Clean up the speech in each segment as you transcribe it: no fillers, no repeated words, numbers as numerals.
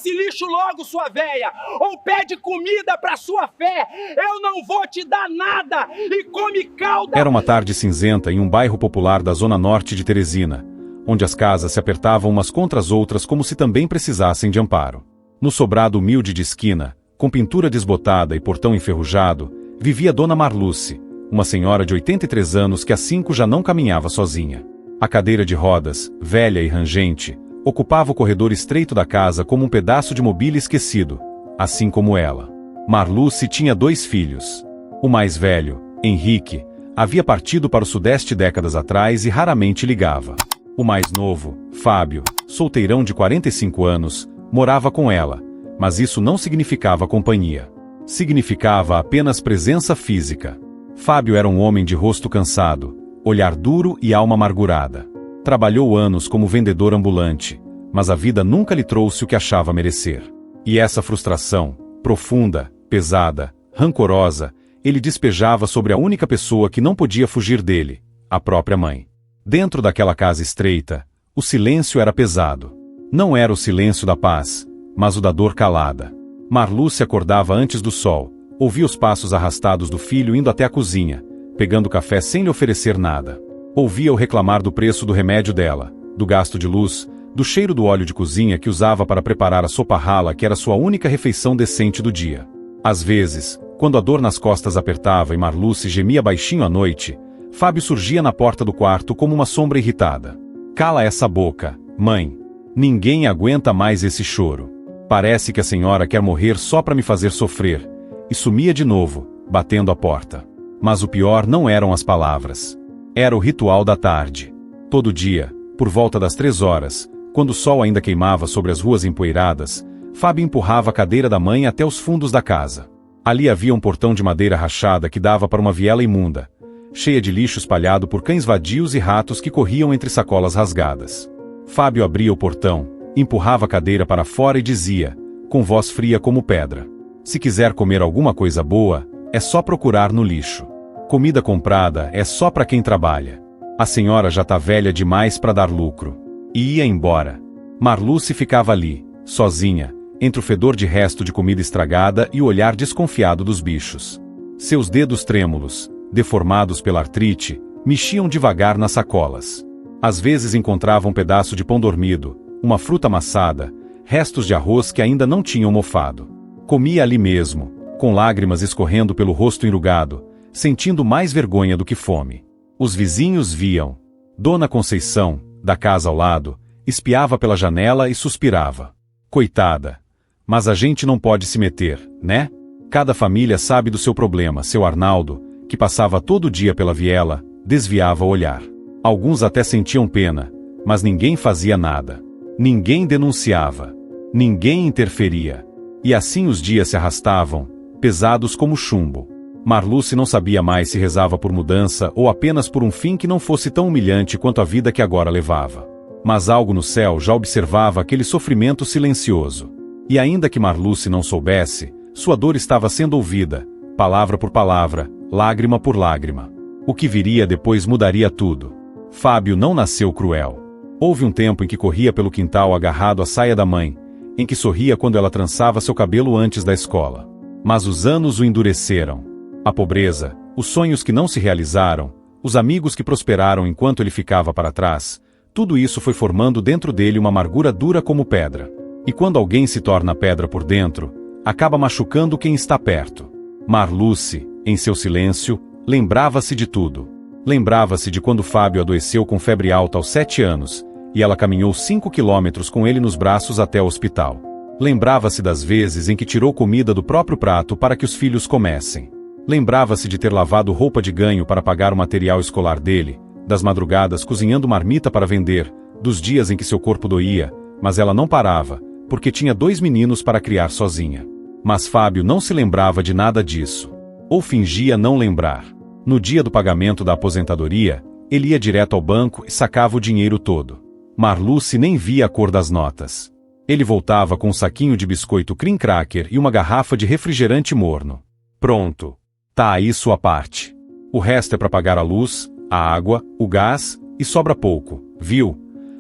esse lixo logo, sua véia, ou pede comida pra sua fé. Eu não vou te dar nada e come calda. Era uma tarde cinzenta em um bairro popular da zona norte de Teresina, onde as casas se apertavam umas contra as outras como se também precisassem de amparo. No sobrado humilde de esquina, com pintura desbotada e portão enferrujado, vivia Dona Marluce, uma senhora de 83 anos que há 5 já não caminhava sozinha. A cadeira de rodas, velha e rangente, ocupava o corredor estreito da casa como um pedaço de mobília esquecido, assim como ela. Marluce tinha 2 filhos. O mais velho, Henrique, havia partido para o Sudeste décadas atrás e raramente ligava. O mais novo, Fábio, solteirão de 45 anos, morava com ela, mas isso não significava companhia. Significava apenas presença física. Fábio era um homem de rosto cansado, olhar duro e alma amargurada. Trabalhou anos como vendedor ambulante, mas a vida nunca lhe trouxe o que achava merecer. E essa frustração, profunda, pesada, rancorosa, ele despejava sobre a única pessoa que não podia fugir dele, a própria mãe. Dentro daquela casa estreita, o silêncio era pesado. Não era o silêncio da paz, mas o da dor calada. Marluce acordava antes do sol, ouvia os passos arrastados do filho indo até a cozinha, pegando café sem lhe oferecer nada. Ouvia-o reclamar do preço do remédio dela, do gasto de luz, do cheiro do óleo de cozinha que usava para preparar a sopa rala que era sua única refeição decente do dia. Às vezes, quando a dor nas costas apertava e Marluce gemia baixinho à noite, Fábio surgia na porta do quarto como uma sombra irritada. Cala essa boca, mãe. Ninguém aguenta mais esse choro. Parece que a senhora quer morrer só para me fazer sofrer. E sumia de novo, batendo a porta. Mas o pior não eram as palavras. Era o ritual da tarde. Todo dia, por volta das 3 horas, quando o sol ainda queimava sobre as ruas empoeiradas, Fábio empurrava a cadeira da mãe até os fundos da casa. Ali havia um portão de madeira rachada que dava para uma viela imunda, cheia de lixo espalhado por cães vadios e ratos que corriam entre sacolas rasgadas. Fábio abria o portão, empurrava a cadeira para fora e dizia, com voz fria como pedra: se quiser comer alguma coisa boa, é só procurar no lixo. Comida comprada é só para quem trabalha. A senhora já tá velha demais para dar lucro. E ia embora. Marluce ficava ali, sozinha, entre o fedor de resto de comida estragada e o olhar desconfiado dos bichos. Seus dedos trêmulos, deformados pela artrite, mexiam devagar nas sacolas. Às vezes encontrava um pedaço de pão dormido, uma fruta amassada, restos de arroz que ainda não tinham mofado. Comia ali mesmo, com lágrimas escorrendo pelo rosto enrugado, sentindo mais vergonha do que fome. Os vizinhos viam. Dona Conceição, da casa ao lado, espiava pela janela e suspirava. Coitada. Mas a gente não pode se meter, né? Cada família sabe do seu problema. Seu Arnaldo, que passava todo dia pela viela, desviava o olhar. Alguns até sentiam pena, mas ninguém fazia nada. Ninguém denunciava. Ninguém interferia. E assim os dias se arrastavam, pesados como chumbo. Marluce não sabia mais se rezava por mudança ou apenas por um fim que não fosse tão humilhante quanto a vida que agora levava. Mas algo no céu já observava aquele sofrimento silencioso. E ainda que Marluce não soubesse, sua dor estava sendo ouvida, palavra por palavra, lágrima por lágrima. O que viria depois mudaria tudo. Fábio não nasceu cruel. Houve um tempo em que corria pelo quintal agarrado à saia da mãe, em que sorria quando ela trançava seu cabelo antes da escola. Mas os anos o endureceram. A pobreza, os sonhos que não se realizaram, os amigos que prosperaram enquanto ele ficava para trás, tudo isso foi formando dentro dele uma amargura dura como pedra. E quando alguém se torna pedra por dentro, acaba machucando quem está perto. Marluce, em seu silêncio, lembrava-se de tudo. Lembrava-se de quando Fábio adoeceu com febre alta aos 7 anos, e ela caminhou 5 quilômetros com ele nos braços até o hospital. Lembrava-se das vezes em que tirou comida do próprio prato para que os filhos comessem. Lembrava-se de ter lavado roupa de ganho para pagar o material escolar dele, das madrugadas cozinhando marmita para vender, dos dias em que seu corpo doía, mas ela não parava, porque tinha 2 meninos para criar sozinha. Mas Fábio não se lembrava de nada disso. Ou fingia não lembrar. No dia do pagamento da aposentadoria, ele ia direto ao banco e sacava o dinheiro todo. Marluce nem via a cor das notas. Ele voltava com um saquinho de biscoito cream cracker e uma garrafa de refrigerante morno. Pronto. Tá aí sua parte. O resto é para pagar a luz, a água, o gás, e sobra pouco, viu?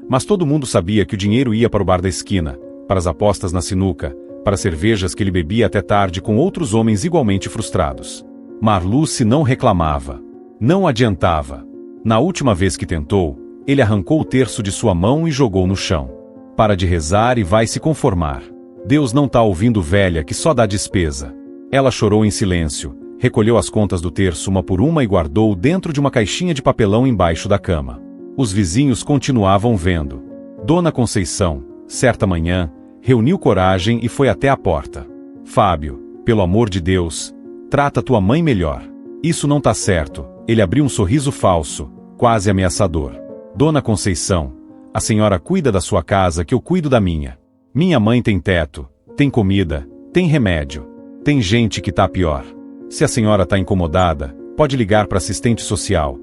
Mas todo mundo sabia que o dinheiro ia para o bar da esquina, para as apostas na sinuca, para cervejas que ele bebia até tarde com outros homens igualmente frustrados. Marluce não reclamava. Não adiantava. Na última vez que tentou, ele arrancou o terço de sua mão e jogou no chão. Para de rezar e vai se conformar. Deus não tá ouvindo velha que só dá despesa. Ela chorou em silêncio, recolheu as contas do terço uma por uma e guardou dentro de uma caixinha de papelão embaixo da cama. Os vizinhos continuavam vendo. Dona Conceição, certa manhã, reuniu coragem e foi até a porta. Fábio, pelo amor de Deus, trata tua mãe melhor. Isso não tá certo. Ele abriu um sorriso falso, quase ameaçador. Dona Conceição, a senhora cuida da sua casa que eu cuido da minha. Minha mãe tem teto, tem comida, tem remédio. Tem gente que tá pior. Se a senhora tá incomodada, pode ligar para assistente social.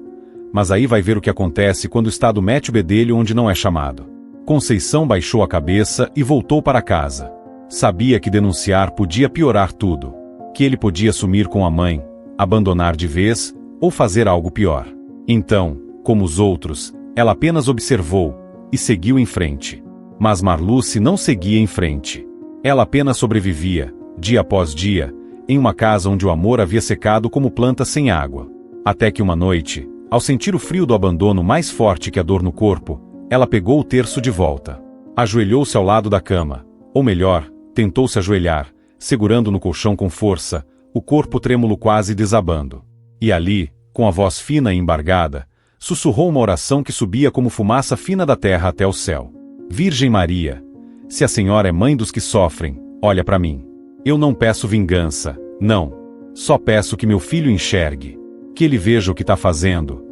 Mas aí vai ver o que acontece quando o Estado mete o bedelho onde não é chamado. Conceição baixou a cabeça e voltou para casa. Sabia que denunciar podia piorar tudo. Que ele podia sumir com a mãe, abandonar de vez, ou fazer algo pior. Então, como os outros, ela apenas observou e seguiu em frente. Mas Marluce não seguia em frente. Ela apenas sobrevivia, dia após dia, em uma casa onde o amor havia secado como planta sem água. Até que uma noite, ao sentir o frio do abandono mais forte que a dor no corpo, ela pegou o terço de volta. Ajoelhou-se ao lado da cama, ou melhor, tentou se ajoelhar, segurando no colchão com força, o corpo trêmulo quase desabando. E ali, com a voz fina e embargada, sussurrou uma oração que subia como fumaça fina da terra até o céu. Virgem Maria, se a senhora é mãe dos que sofrem, olha para mim. Eu não peço vingança, não. Só peço que meu filho enxergue. Que ele veja o que está fazendo,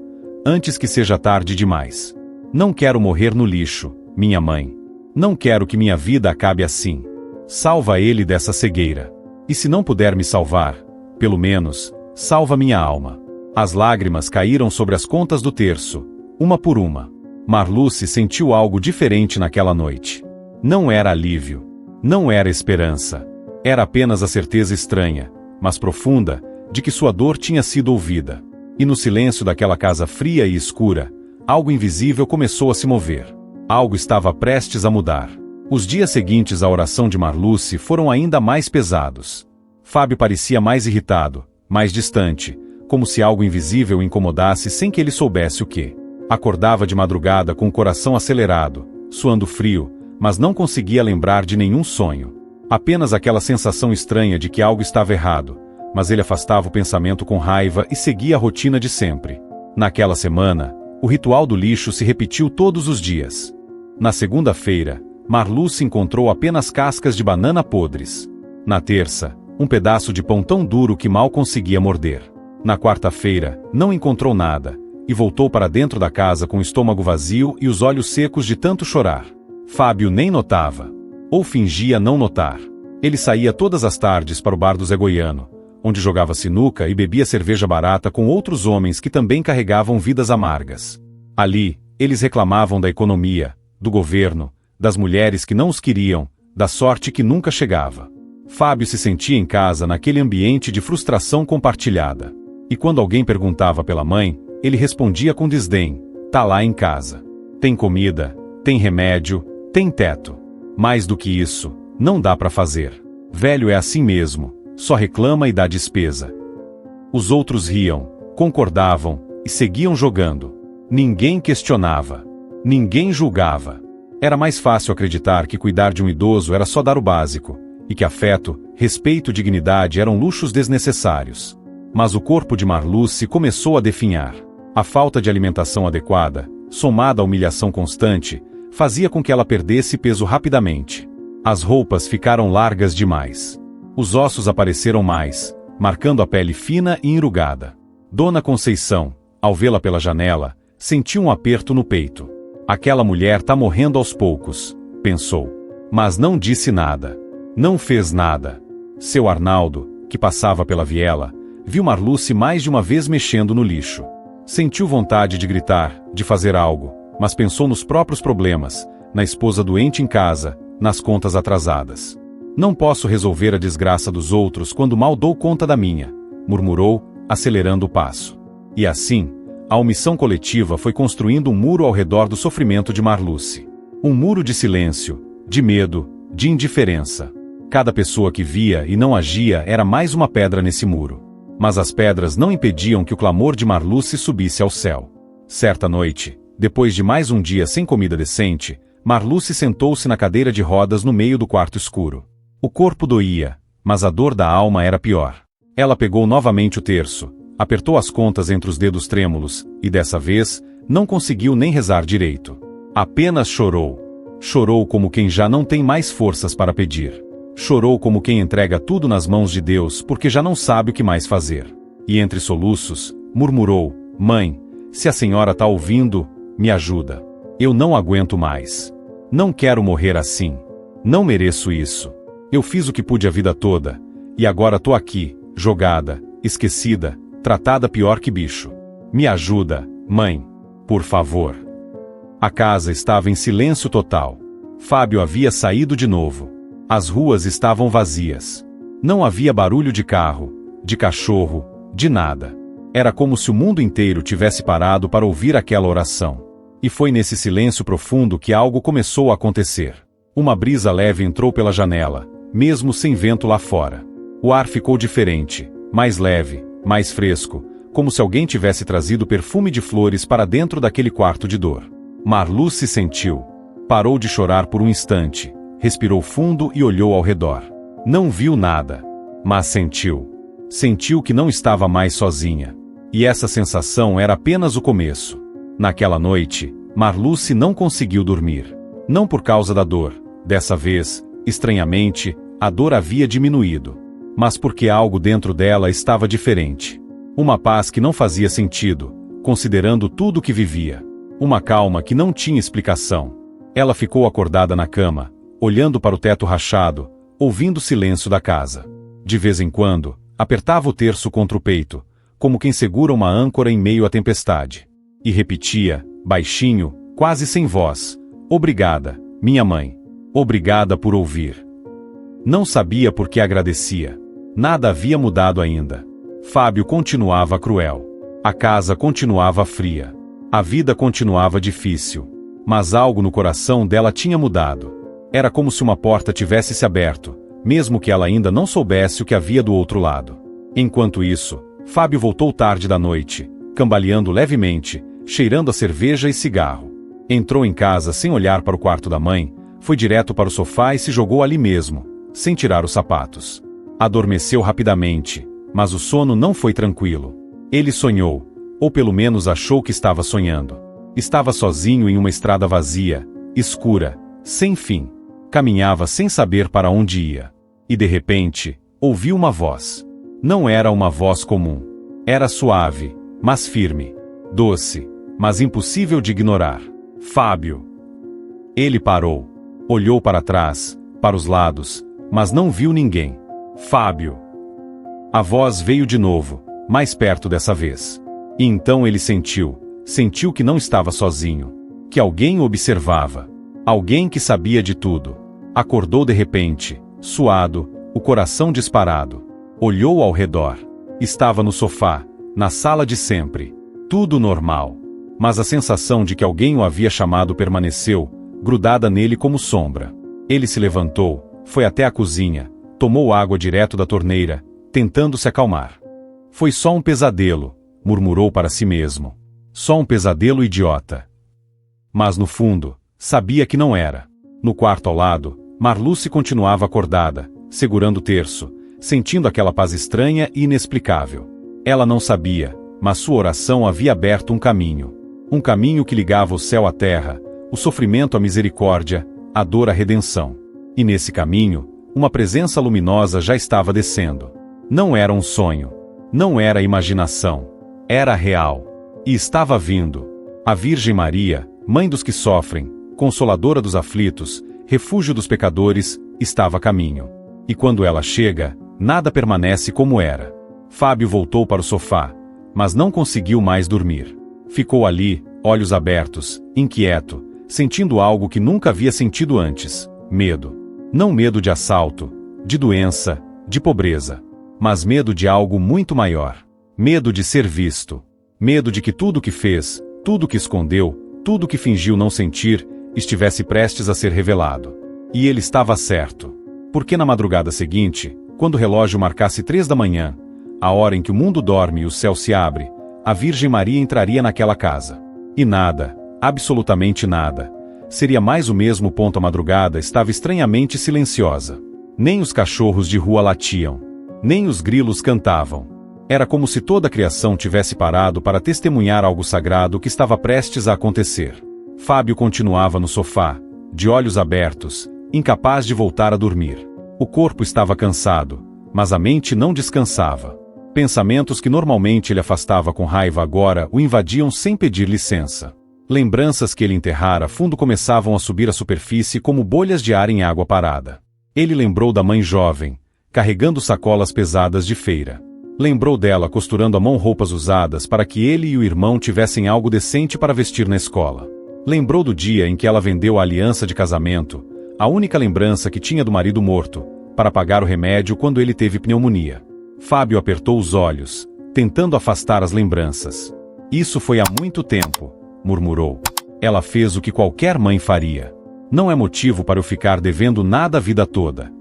antes que seja tarde demais. Não quero morrer no lixo, minha mãe. Não quero que minha vida acabe assim. Salva ele dessa cegueira. E se não puder me salvar, pelo menos, salva minha alma. As lágrimas caíram sobre as contas do terço, uma por uma. Marluce sentiu algo diferente naquela noite. Não era alívio. Não era esperança. Era apenas a certeza estranha, mas profunda, de que sua dor tinha sido ouvida. E no silêncio daquela casa fria e escura, algo invisível começou a se mover. Algo estava prestes a mudar. Os dias seguintes à oração de Marluce foram ainda mais pesados. Fábio parecia mais irritado, mais distante, como se algo invisível o incomodasse sem que ele soubesse o que. Acordava de madrugada com o coração acelerado, suando frio, mas não conseguia lembrar de nenhum sonho. Apenas aquela sensação estranha de que algo estava errado, mas ele afastava o pensamento com raiva e seguia a rotina de sempre. Naquela semana, o ritual do lixo se repetiu todos os dias. Na segunda-feira, Marluce encontrou apenas cascas de banana podres. Na terça, um pedaço de pão tão duro que mal conseguia morder. Na quarta-feira, não encontrou nada, e voltou para dentro da casa com o estômago vazio e os olhos secos de tanto chorar. Fábio nem notava. Ou fingia não notar. Ele saía todas as tardes para o bar do Zé Goiano, onde jogava sinuca e bebia cerveja barata com outros homens que também carregavam vidas amargas. Ali, eles reclamavam da economia, do governo, das mulheres que não os queriam, da sorte que nunca chegava. Fábio se sentia em casa naquele ambiente de frustração compartilhada. E quando alguém perguntava pela mãe, ele respondia com desdém: tá lá em casa. Tem comida, tem remédio, tem teto. Mais do que isso, não dá para fazer. Velho é assim mesmo, só reclama e dá despesa. Os outros riam, concordavam e seguiam jogando. Ninguém questionava. Ninguém julgava. Era mais fácil acreditar que cuidar de um idoso era só dar o básico, e que afeto, respeito e dignidade eram luxos desnecessários. Mas o corpo de Marluce começou a definhar. A falta de alimentação adequada, somada à humilhação constante, fazia com que ela perdesse peso rapidamente. As roupas ficaram largas demais. Os ossos apareceram mais, marcando a pele fina e enrugada. Dona Conceição, ao vê-la pela janela, sentiu um aperto no peito. Aquela mulher tá morrendo aos poucos, pensou. Mas não disse nada. Não fez nada. Seu Arnaldo, que passava pela viela, viu Marluce mais de uma vez mexendo no lixo. Sentiu vontade de gritar, de fazer algo, mas pensou nos próprios problemas, na esposa doente em casa, nas contas atrasadas. Não posso resolver a desgraça dos outros quando mal dou conta da minha, murmurou, acelerando o passo. E assim, a omissão coletiva foi construindo um muro ao redor do sofrimento de Marluce. Um muro de silêncio, de medo, de indiferença. Cada pessoa que via e não agia era mais uma pedra nesse muro. Mas as pedras não impediam que o clamor de Marluce subisse ao céu. Certa noite, depois de mais um dia sem comida decente, Marluce sentou-se na cadeira de rodas no meio do quarto escuro. O corpo doía, mas a dor da alma era pior. Ela pegou novamente o terço, apertou as contas entre os dedos trêmulos, e dessa vez, não conseguiu nem rezar direito. Apenas chorou. Chorou como quem já não tem mais forças para pedir. Chorou como quem entrega tudo nas mãos de Deus porque já não sabe o que mais fazer. E entre soluços, murmurou: Mãe, se a senhora tá ouvindo, me ajuda. Eu não aguento mais. Não quero morrer assim. Não mereço isso. Eu fiz o que pude a vida toda. E agora tô aqui, jogada, esquecida, tratada pior que bicho. Me ajuda, mãe. Por favor. A casa estava em silêncio total. Fábio havia saído de novo. As ruas estavam vazias. Não havia barulho de carro, de cachorro, de nada. Era como se o mundo inteiro tivesse parado para ouvir aquela oração. E foi nesse silêncio profundo que algo começou a acontecer. Uma brisa leve entrou pela janela, mesmo sem vento lá fora. O ar ficou diferente, mais leve, mais fresco, como se alguém tivesse trazido perfume de flores para dentro daquele quarto de dor. Marluce sentiu. Parou de chorar por um instante, respirou fundo e olhou ao redor. Não viu nada, mas sentiu. Sentiu que não estava mais sozinha. E essa sensação era apenas o começo. Naquela noite, Marluce não conseguiu dormir. Não por causa da dor. Dessa vez, estranhamente, a dor havia diminuído. Mas porque algo dentro dela estava diferente. Uma paz que não fazia sentido, considerando tudo o que vivia. Uma calma que não tinha explicação. Ela ficou acordada na cama, olhando para o teto rachado, ouvindo o silêncio da casa. De vez em quando, apertava o terço contra o peito, como quem segura uma âncora em meio à tempestade. E repetia, baixinho, quase sem voz: Obrigada, minha mãe. Obrigada por ouvir. Não sabia por que agradecia. Nada havia mudado ainda. Fábio continuava cruel. A casa continuava fria. A vida continuava difícil. Mas algo no coração dela tinha mudado. Era como se uma porta tivesse se aberto, mesmo que ela ainda não soubesse o que havia do outro lado. Enquanto isso, Fábio voltou tarde da noite, cambaleando levemente, cheirando a cerveja e cigarro. Entrou em casa sem olhar para o quarto da mãe, foi direto para o sofá e se jogou ali mesmo, sem tirar os sapatos. Adormeceu rapidamente, mas o sono não foi tranquilo. Ele sonhou, ou pelo menos achou que estava sonhando. Estava sozinho em uma estrada vazia, escura, sem fim. Caminhava sem saber para onde ia. E de repente, ouviu uma voz. Não era uma voz comum. Era suave, mas firme. Doce, mas impossível de ignorar. Fábio. Ele parou. Olhou para trás, para os lados, mas não viu ninguém. Fábio. A voz veio de novo, mais perto dessa vez. E então ele sentiu que não estava sozinho. Que alguém o observava. Alguém que sabia de tudo. Acordou de repente, suado, o coração disparado. Olhou ao redor. Estava no sofá, na sala de sempre. Tudo normal. Mas a sensação de que alguém o havia chamado permaneceu, grudada nele como sombra. Ele se levantou, foi até a cozinha, tomou água direto da torneira, tentando se acalmar. Foi só um pesadelo, murmurou para si mesmo. Só um pesadelo idiota. Mas no fundo, sabia que não era. No quarto ao lado, Marluce continuava acordada, segurando o terço, sentindo aquela paz estranha e inexplicável. Ela não sabia, mas sua oração havia aberto um caminho. Um caminho que ligava o céu à terra, o sofrimento à misericórdia, a dor à redenção. E nesse caminho, uma presença luminosa já estava descendo. Não era um sonho. Não era imaginação. Era real. E estava vindo. A Virgem Maria, mãe dos que sofrem, consoladora dos aflitos, refúgio dos pecadores, estava a caminho. E quando ela chega, nada permanece como era. Fábio voltou para o sofá, mas não conseguiu mais dormir. Ficou ali, olhos abertos, inquieto, sentindo algo que nunca havia sentido antes: medo. Não medo de assalto, de doença, de pobreza, mas medo de algo muito maior. Medo de ser visto. Medo de que tudo o que fez, tudo o que escondeu, tudo o que fingiu não sentir, estivesse prestes a ser revelado. E ele estava certo. Porque na madrugada seguinte, quando o relógio marcasse 3 da manhã, a hora em que o mundo dorme e o céu se abre, a Virgem Maria entraria naquela casa. E nada, absolutamente nada, seria mais o mesmo. A madrugada estava estranhamente silenciosa. Nem os cachorros de rua latiam, nem os grilos cantavam. Era como se toda a criação tivesse parado para testemunhar algo sagrado que estava prestes a acontecer. Fábio continuava no sofá, de olhos abertos, incapaz de voltar a dormir. O corpo estava cansado, mas a mente não descansava. Pensamentos que normalmente ele afastava com raiva agora o invadiam sem pedir licença. Lembranças que ele enterrara fundo começavam a subir à superfície como bolhas de ar em água parada. Ele lembrou da mãe jovem, carregando sacolas pesadas de feira. Lembrou dela costurando à mão roupas usadas para que ele e o irmão tivessem algo decente para vestir na escola. Lembrou do dia em que ela vendeu a aliança de casamento, a única lembrança que tinha do marido morto, para pagar o remédio quando ele teve pneumonia. Fábio apertou os olhos, tentando afastar as lembranças. Isso foi há muito tempo, murmurou. Ela fez o que qualquer mãe faria. Não é motivo para eu ficar devendo nada a vida toda.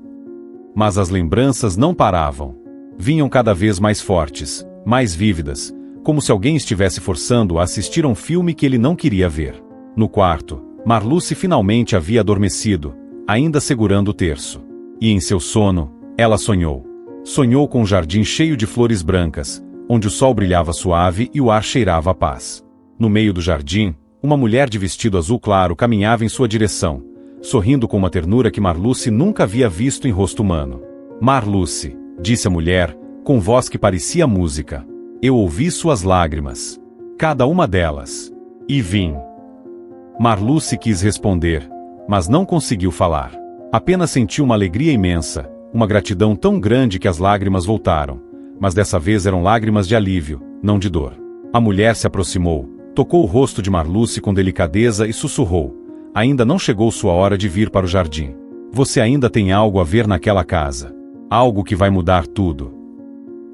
Mas as lembranças não paravam. Vinham cada vez mais fortes, mais vívidas, como se alguém estivesse forçando-o a assistir a um filme que ele não queria ver. No quarto, Marluce finalmente havia adormecido, ainda segurando o terço. E em seu sono, ela sonhou. Sonhou com um jardim cheio de flores brancas, onde o sol brilhava suave e o ar cheirava a paz. No meio do jardim, uma mulher de vestido azul claro caminhava em sua direção, sorrindo com uma ternura que Marluce nunca havia visto em rosto humano. Marluce, disse a mulher, com voz que parecia música. Eu ouvi suas lágrimas. Cada uma delas. E vim. Marluce quis responder, mas não conseguiu falar. Apenas sentiu uma alegria imensa, uma gratidão tão grande que as lágrimas voltaram, mas dessa vez eram lágrimas de alívio, não de dor. A mulher se aproximou, tocou o rosto de Marluce com delicadeza e sussurrou. Ainda não chegou sua hora de vir para o jardim. Você ainda tem algo a ver naquela casa. Algo que vai mudar tudo.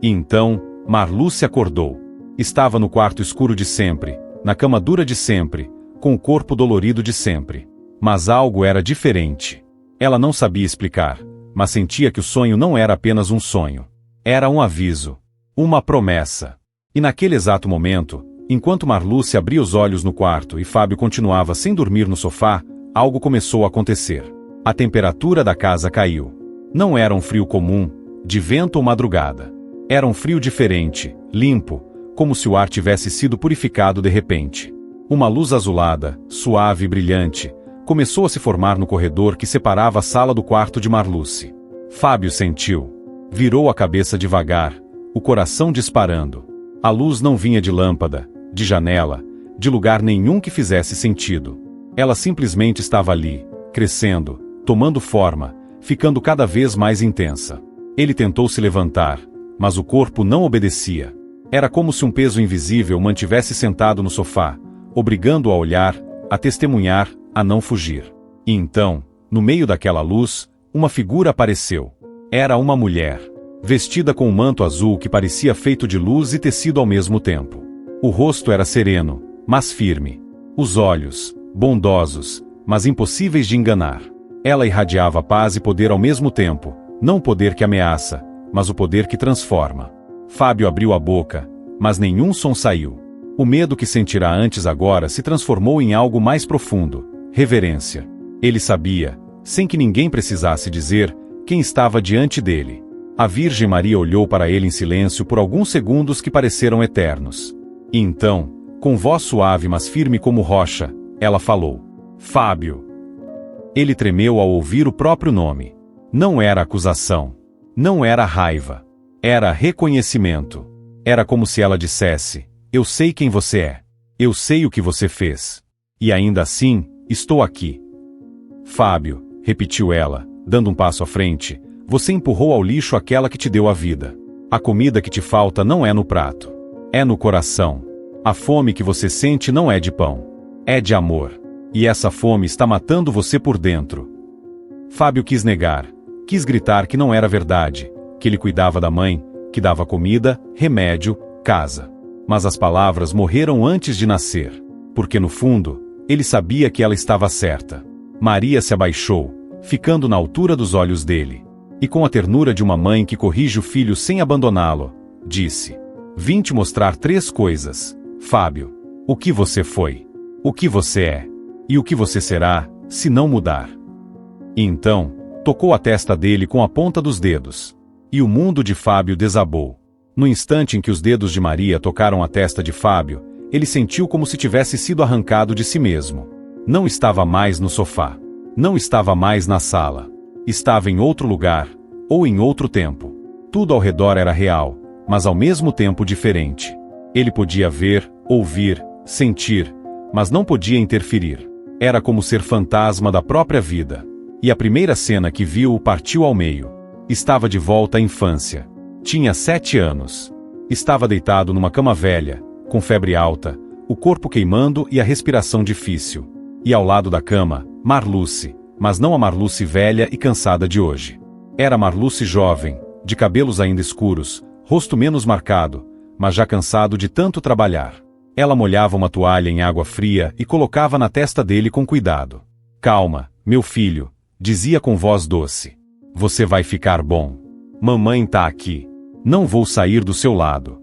E então, Marluce acordou. Estava no quarto escuro de sempre, na cama dura de sempre, com o corpo dolorido de sempre. Mas algo era diferente. Ela não sabia explicar, mas sentia que o sonho não era apenas um sonho. Era um aviso. Uma promessa. E naquele exato momento, enquanto Marluce abria os olhos no quarto e Fábio continuava sem dormir no sofá, algo começou a acontecer. A temperatura da casa caiu. Não era um frio comum, de vento ou madrugada. Era um frio diferente, limpo, como se o ar tivesse sido purificado de repente. Uma luz azulada, suave e brilhante, começou a se formar no corredor que separava a sala do quarto de Marluce. Fábio sentiu. Virou a cabeça devagar, o coração disparando. A luz não vinha de lâmpada, de janela, de lugar nenhum que fizesse sentido. Ela simplesmente estava ali, crescendo, tomando forma, ficando cada vez mais intensa. Ele tentou se levantar, mas o corpo não obedecia. Era como se um peso invisível o mantivesse sentado no sofá, obrigando-o a olhar, a testemunhar, a não fugir. E então, no meio daquela luz, uma figura apareceu. Era uma mulher, vestida com um manto azul que parecia feito de luz e tecido ao mesmo tempo. O rosto era sereno, mas firme. Os olhos, bondosos, mas impossíveis de enganar. Ela irradiava paz e poder ao mesmo tempo, não o poder que ameaça, mas o poder que transforma. Fábio abriu a boca, mas nenhum som saiu. O medo que sentirá antes agora se transformou em algo mais profundo, reverência. Ele sabia, sem que ninguém precisasse dizer, quem estava diante dele. A Virgem Maria olhou para ele em silêncio por alguns segundos que pareceram eternos. E então, com voz suave mas firme como rocha, ela falou: Fábio. Ele tremeu ao ouvir o próprio nome. Não era acusação. Não era raiva. Era reconhecimento. Era como se ela dissesse: eu sei quem você é. Eu sei o que você fez. E ainda assim, estou aqui. Fábio, repetiu ela, dando um passo à frente, você empurrou ao lixo aquela que te deu a vida. A comida que te falta não é no prato. É no coração. A fome que você sente não é de pão. É de amor. E essa fome está matando você por dentro. Fábio quis negar. Quis gritar que não era verdade. Que ele cuidava da mãe, que dava comida, remédio, casa. Mas as palavras morreram antes de nascer. Porque no fundo, ele sabia que ela estava certa. Maria se abaixou, ficando na altura dos olhos dele. E com a ternura de uma mãe que corrige o filho sem abandoná-lo, disse: vim te mostrar 3 coisas, Fábio. O que você foi, o que você é, e o que você será, se não mudar. E então, tocou a testa dele com a ponta dos dedos. E o mundo de Fábio desabou. No instante em que os dedos de Maria tocaram a testa de Fábio, ele sentiu como se tivesse sido arrancado de si mesmo. Não estava mais no sofá. Não estava mais na sala. Estava em outro lugar, ou em outro tempo. Tudo ao redor era real, mas ao mesmo tempo diferente. Ele podia ver, ouvir, sentir, mas não podia interferir. Era como ser fantasma da própria vida. E a primeira cena que viu o partiu ao meio. Estava de volta à infância. Tinha 7 anos. Estava deitado numa cama velha, com febre alta, o corpo queimando e a respiração difícil. E ao lado da cama, Marluce, mas não a Marluce velha e cansada de hoje. Era Marluce jovem, de cabelos ainda escuros, rosto menos marcado, mas já cansado de tanto trabalhar. Ela molhava uma toalha em água fria e colocava na testa dele com cuidado. Calma, meu filho, dizia com voz doce. Você vai ficar bom. Mamãe tá aqui. Não vou sair do seu lado.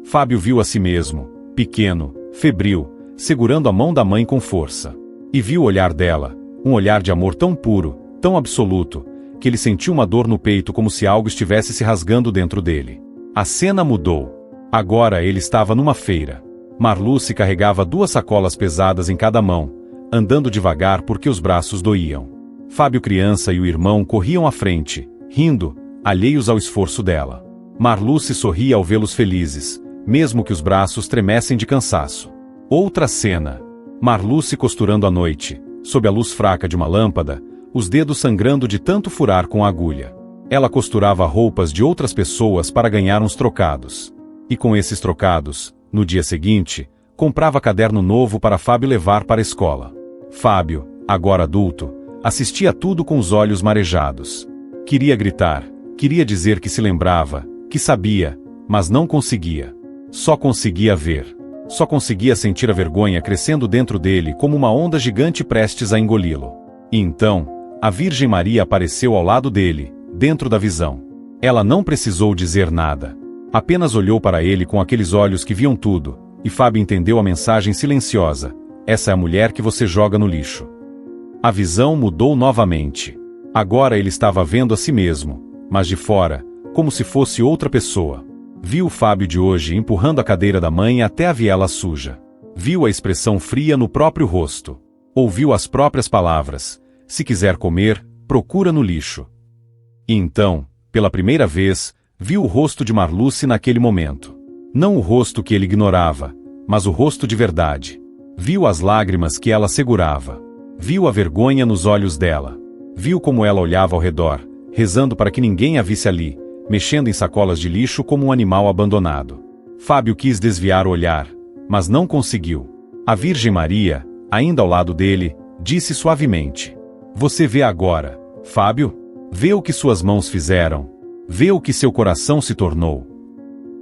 Fábio viu a si mesmo, pequeno, febril, segurando a mão da mãe com força. E viu o olhar dela, um olhar de amor tão puro, tão absoluto, que ele sentiu uma dor no peito como se algo estivesse se rasgando dentro dele. A cena mudou. Agora ele estava numa feira. Marluce carregava 2 sacolas pesadas em cada mão, andando devagar porque os braços doíam. Fábio criança e o irmão corriam à frente, rindo, alheios ao esforço dela. Marluce sorria ao vê-los felizes, mesmo que os braços tremessem de cansaço. Outra cena. Marluce costurando à noite, sob a luz fraca de uma lâmpada, os dedos sangrando de tanto furar com a agulha. Ela costurava roupas de outras pessoas para ganhar uns trocados. E com esses trocados, no dia seguinte, comprava caderno novo para Fábio levar para a escola. Fábio, agora adulto, assistia a tudo com os olhos marejados. Queria gritar, queria dizer que se lembrava, que sabia, mas não conseguia. Só conseguia ver. Só conseguia sentir a vergonha crescendo dentro dele como uma onda gigante prestes a engoli-lo. E então, a Virgem Maria apareceu ao lado dele, dentro da visão. Ela não precisou dizer nada. Apenas olhou para ele com aqueles olhos que viam tudo, e Fábio entendeu a mensagem silenciosa: essa é a mulher que você joga no lixo. A visão mudou novamente. Agora ele estava vendo a si mesmo, mas de fora, como se fosse outra pessoa. Viu o Fábio de hoje empurrando a cadeira da mãe até a viela suja. Viu a expressão fria no próprio rosto. Ouviu as próprias palavras: se quiser comer, procura no lixo. E então, pela primeira vez, viu o rosto de Marluce naquele momento. Não o rosto que ele ignorava, mas o rosto de verdade. Viu as lágrimas que ela segurava. Viu a vergonha nos olhos dela. Viu como ela olhava ao redor, rezando para que ninguém a visse ali, mexendo em sacolas de lixo como um animal abandonado. Fábio quis desviar o olhar, mas não conseguiu. A Virgem Maria, ainda ao lado dele, disse suavemente: você vê agora, Fábio? Vê o que suas mãos fizeram. Vê o que seu coração se tornou.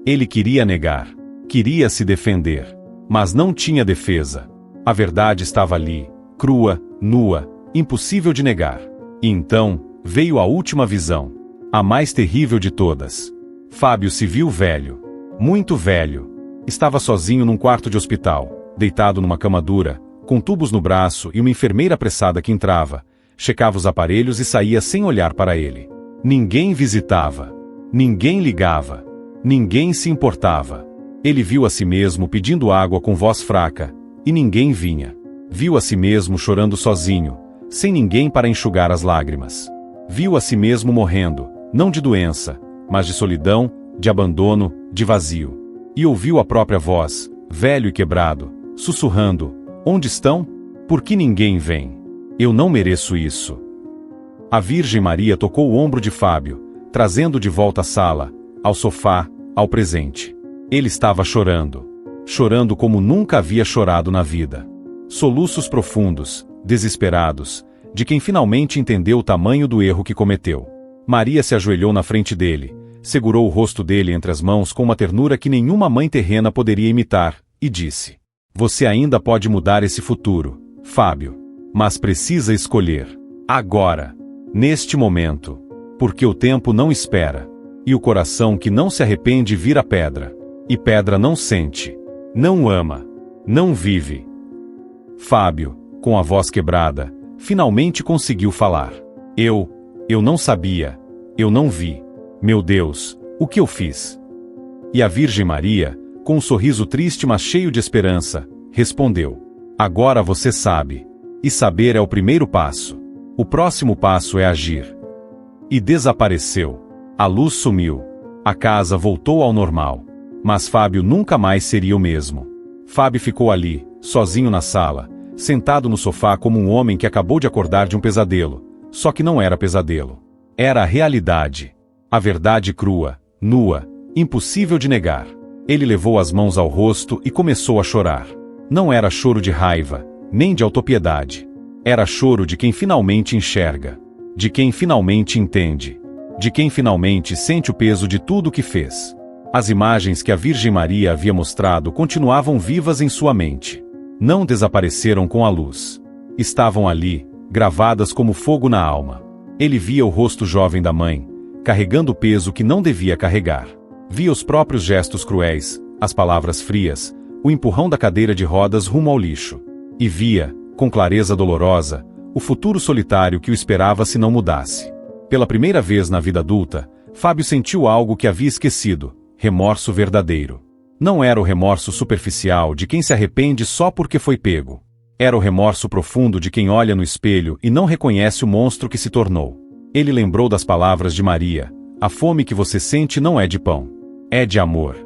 Ele queria negar. Queria se defender. Mas não tinha defesa. A verdade estava ali, crua, nua, impossível de negar. E então, veio a última visão. A mais terrível de todas. Fábio se viu velho. Muito velho. Estava sozinho num quarto de hospital, deitado numa cama dura, com tubos no braço e uma enfermeira apressada que entrava, checava os aparelhos e saía sem olhar para ele. Ninguém visitava. Ninguém ligava. Ninguém se importava. Ele viu a si mesmo pedindo água com voz fraca, e ninguém vinha. Viu a si mesmo chorando sozinho, sem ninguém para enxugar as lágrimas. Viu a si mesmo morrendo, não de doença, mas de solidão, de abandono, de vazio. E ouviu a própria voz, velho e quebrado, sussurrando: onde estão? Por que ninguém vem? Eu não mereço isso. A Virgem Maria tocou o ombro de Fábio, trazendo de volta à sala, ao sofá, ao presente. Ele estava chorando. Chorando como nunca havia chorado na vida. Soluços profundos, desesperados, de quem finalmente entendeu o tamanho do erro que cometeu. Maria se ajoelhou na frente dele, segurou o rosto dele entre as mãos com uma ternura que nenhuma mãe terrena poderia imitar, e disse: você ainda pode mudar esse futuro, Fábio. Mas precisa escolher. Agora. Neste momento. Porque o tempo não espera. E o coração que não se arrepende vira pedra. E pedra não sente. Não ama. Não vive. Fábio, com a voz quebrada, finalmente conseguiu falar. Eu não sabia. Eu não vi. Meu Deus, o que eu fiz? E a Virgem Maria, com um sorriso triste mas cheio de esperança, respondeu. Agora você sabe. E saber é o primeiro passo. O próximo passo é agir. E desapareceu. A luz sumiu. A casa voltou ao normal. Mas Fábio nunca mais seria o mesmo. Fábio ficou ali, sozinho na sala, sentado no sofá como um homem que acabou de acordar de um pesadelo. Só que não era pesadelo. Era a realidade. A verdade crua, nua, impossível de negar. Ele levou as mãos ao rosto e começou a chorar. Não era choro de raiva, nem de autopiedade. Era choro de quem finalmente enxerga. De quem finalmente entende. De quem finalmente sente o peso de tudo o que fez. As imagens que a Virgem Maria havia mostrado continuavam vivas em sua mente. Não desapareceram com a luz. Estavam ali, gravadas como fogo na alma. Ele via o rosto jovem da mãe, carregando o peso que não devia carregar. Via os próprios gestos cruéis, as palavras frias, o empurrão da cadeira de rodas rumo ao lixo. E via, com clareza dolorosa, o futuro solitário que o esperava se não mudasse. Pela primeira vez na vida adulta, Fábio sentiu algo que havia esquecido: remorso verdadeiro. Não era o remorso superficial de quem se arrepende só porque foi pego. Era o remorso profundo de quem olha no espelho e não reconhece o monstro que se tornou. Ele lembrou das palavras de Maria: a fome que você sente não é de pão, é de amor.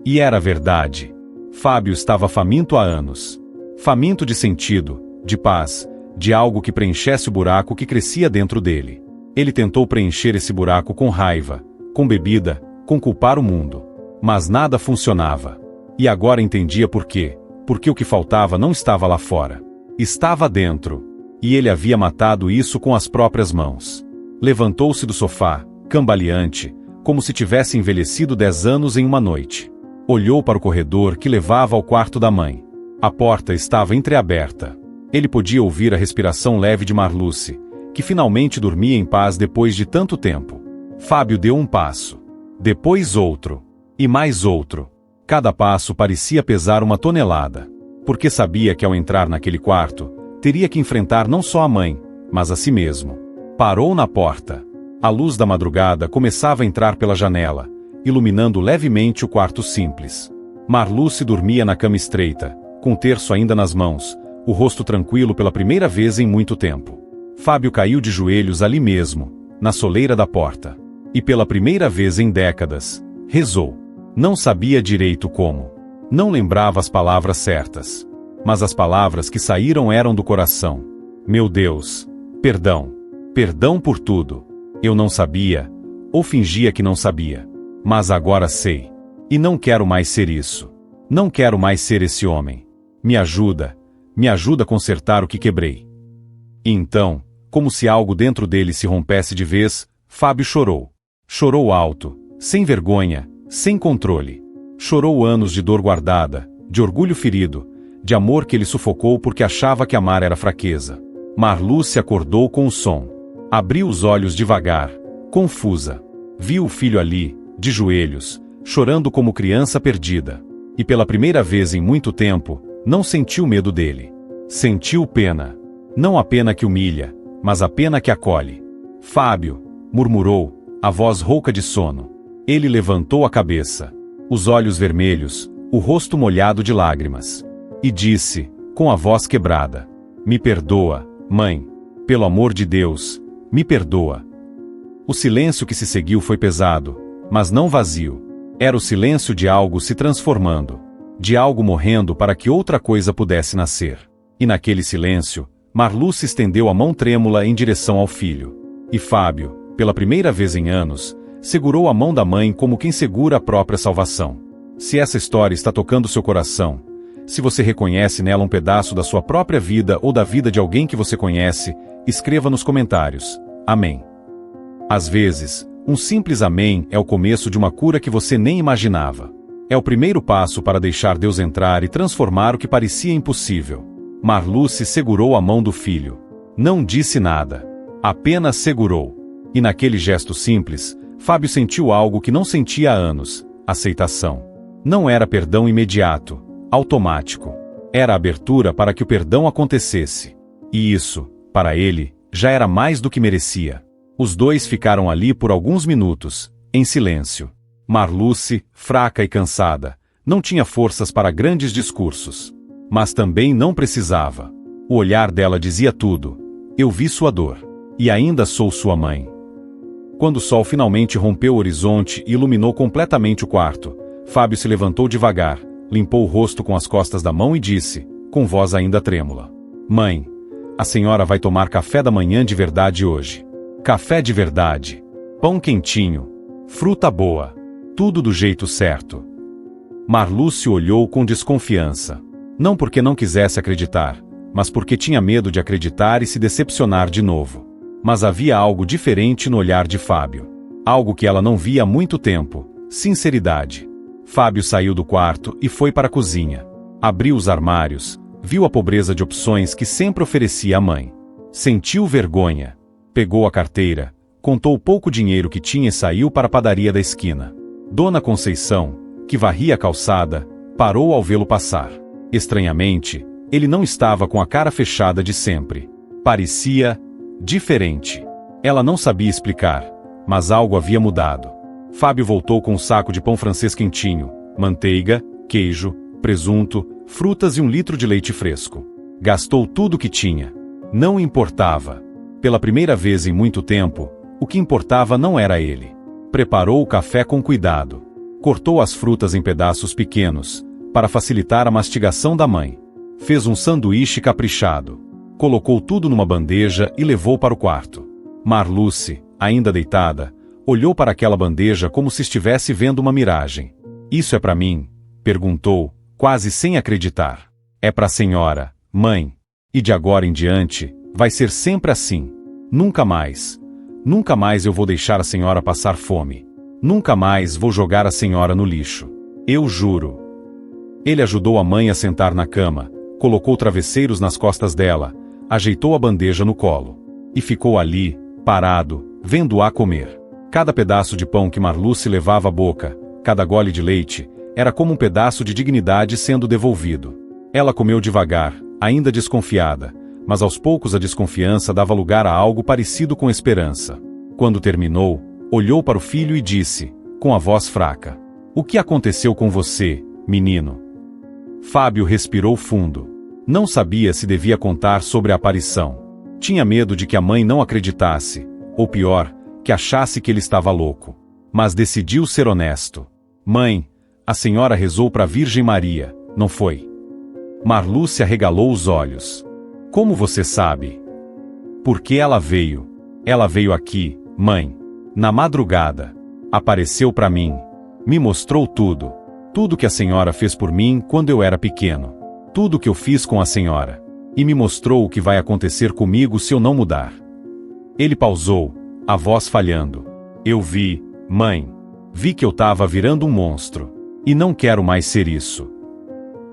E era verdade. Fábio estava faminto há anos. Faminto de sentido, de paz, de algo que preenchesse o buraco que crescia dentro dele. Ele tentou preencher esse buraco com raiva, com bebida, com culpar o mundo. Mas nada funcionava. E agora entendia por quê. Porque o que faltava não estava lá fora. Estava dentro. E ele havia matado isso com as próprias mãos. Levantou-se do sofá, cambaleante, como se tivesse envelhecido 10 anos em uma noite. Olhou para o corredor que levava ao quarto da mãe. A porta estava entreaberta. Ele podia ouvir a respiração leve de Marluce, que finalmente dormia em paz depois de tanto tempo. Fábio deu um passo. Depois outro. E mais outro. Cada passo parecia pesar 1 tonelada. Porque sabia que ao entrar naquele quarto, teria que enfrentar não só a mãe, mas a si mesmo. Parou na porta. A luz da madrugada começava a entrar pela janela, iluminando levemente o quarto simples. Marluce dormia na cama estreita, com o terço ainda nas mãos, o rosto tranquilo pela primeira vez em muito tempo. Fábio caiu de joelhos ali mesmo, na soleira da porta. E pela primeira vez em décadas, rezou. Não sabia direito como. Não lembrava as palavras certas. Mas as palavras que saíram eram do coração. Meu Deus, perdão. Perdão por tudo. Eu não sabia, ou fingia que não sabia. Mas agora sei. E não quero mais ser isso. Não quero mais ser esse homem. Me ajuda a consertar o que quebrei. E então, como se algo dentro dele se rompesse de vez, Fábio chorou. Chorou alto, sem vergonha, sem controle. Chorou anos de dor guardada, de orgulho ferido, de amor que ele sufocou porque achava que amar era fraqueza. Marluce acordou com o som. Abriu os olhos devagar, confusa. Viu o filho ali, de joelhos, chorando como criança perdida. E pela primeira vez em muito tempo, não sentiu medo dele. Sentiu pena. Não a pena que humilha, mas a pena que acolhe. Fábio, murmurou, a voz rouca de sono. Ele levantou a cabeça. Os olhos vermelhos, o rosto molhado de lágrimas. E disse, com a voz quebrada: me perdoa, mãe. Pelo amor de Deus, me perdoa. O silêncio que se seguiu foi pesado, mas não vazio. Era o silêncio de algo se transformando. De algo morrendo para que outra coisa pudesse nascer. E naquele silêncio, Marluce estendeu a mão trêmula em direção ao filho. E Fábio, pela primeira vez em anos, segurou a mão da mãe como quem segura a própria salvação. Se essa história está tocando seu coração, se você reconhece nela um pedaço da sua própria vida ou da vida de alguém que você conhece, escreva nos comentários. Amém. Às vezes, um simples amém é o começo de uma cura que você nem imaginava. É o primeiro passo para deixar Deus entrar e transformar o que parecia impossível. Marluce segurou a mão do filho. Não disse nada. Apenas segurou. E naquele gesto simples, Fábio sentiu algo que não sentia há anos: aceitação. Não era perdão imediato, automático. Era abertura para que o perdão acontecesse. E isso, para ele, já era mais do que merecia. Os dois ficaram ali por alguns minutos, em silêncio. Marluce, fraca e cansada, não tinha forças para grandes discursos. Mas também não precisava. O olhar dela dizia tudo. Eu vi sua dor. E ainda sou sua mãe. Quando o sol finalmente rompeu o horizonte e iluminou completamente o quarto, Fábio se levantou devagar, limpou o rosto com as costas da mão e disse, com voz ainda trêmula: Mãe, a senhora vai tomar café da manhã de verdade hoje. Café de verdade. Pão quentinho. Fruta boa. Tudo do jeito certo. Marluce olhou com desconfiança. Não porque não quisesse acreditar, mas porque tinha medo de acreditar e se decepcionar de novo. Mas havia algo diferente no olhar de Fábio. Algo que ela não via há muito tempo: sinceridade. Fábio saiu do quarto e foi para a cozinha. Abriu os armários, viu a pobreza de opções que sempre oferecia a mãe. Sentiu vergonha. Pegou a carteira, contou o pouco dinheiro que tinha e saiu para a padaria da esquina. Dona Conceição, que varria a calçada, parou ao vê-lo passar. Estranhamente, ele não estava com a cara fechada de sempre. Parecia diferente. Ela não sabia explicar, mas algo havia mudado. Fábio voltou com um saco de pão francês quentinho, manteiga, queijo, presunto, frutas e 1 litro de leite fresco. Gastou tudo o que tinha. Não importava. Pela primeira vez em muito tempo, o que importava não era ele. Preparou o café com cuidado. Cortou as frutas em pedaços pequenos, para facilitar a mastigação da mãe. Fez um sanduíche caprichado. Colocou tudo numa bandeja e levou para o quarto. Marluce, ainda deitada, olhou para aquela bandeja como se estivesse vendo uma miragem. Isso é para mim? Perguntou, quase sem acreditar. É para a senhora, mãe. E de agora em diante, vai ser sempre assim. Nunca mais. Nunca mais eu vou deixar a senhora passar fome. Nunca mais vou jogar a senhora no lixo. Eu juro. Ele ajudou a mãe a sentar na cama, colocou travesseiros nas costas dela, ajeitou a bandeja no colo. E ficou ali, parado, vendo-a comer. Cada pedaço de pão que Marluce levava à boca, cada gole de leite, era como um pedaço de dignidade sendo devolvido. Ela comeu devagar, ainda desconfiada, mas aos poucos a desconfiança dava lugar a algo parecido com esperança. Quando terminou, olhou para o filho e disse, com a voz fraca: O que aconteceu com você, menino? Fábio respirou fundo. Não sabia se devia contar sobre a aparição. Tinha medo de que a mãe não acreditasse, ou pior, que achasse que ele estava louco. Mas decidiu ser honesto. Mãe, a senhora rezou para a Virgem Maria, não foi? Marluce arregalou os olhos. Como você sabe? Porque ela veio. Ela veio aqui, mãe. Na madrugada. Apareceu para mim. Me mostrou tudo. Tudo que a senhora fez por mim quando eu era pequeno. Tudo que eu fiz com a senhora. E me mostrou o que vai acontecer comigo se eu não mudar. Ele pausou, a voz falhando. Eu vi, mãe. Vi que eu estava virando um monstro. E não quero mais ser isso.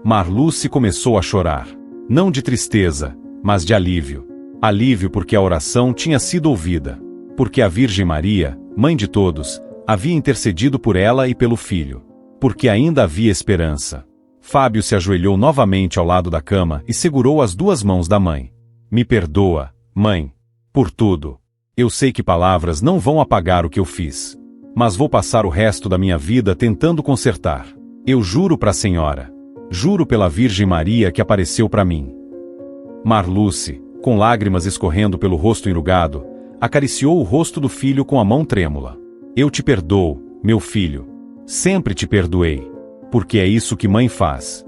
Marluce começou a chorar. Não de tristeza, mas de alívio. Alívio porque a oração tinha sido ouvida. Porque a Virgem Maria, mãe de todos, havia intercedido por ela e pelo filho. Porque ainda havia esperança. Fábio se ajoelhou novamente ao lado da cama e segurou as 2 mãos da mãe. Me perdoa, mãe. Por tudo. Eu sei que palavras não vão apagar o que eu fiz. Mas vou passar o resto da minha vida tentando consertar. Eu juro para a senhora. Juro pela Virgem Maria que apareceu para mim. Marluce, com lágrimas escorrendo pelo rosto enrugado, acariciou o rosto do filho com a mão trêmula. Eu te perdoo, meu filho. Sempre te perdoei. Porque é isso que mãe faz.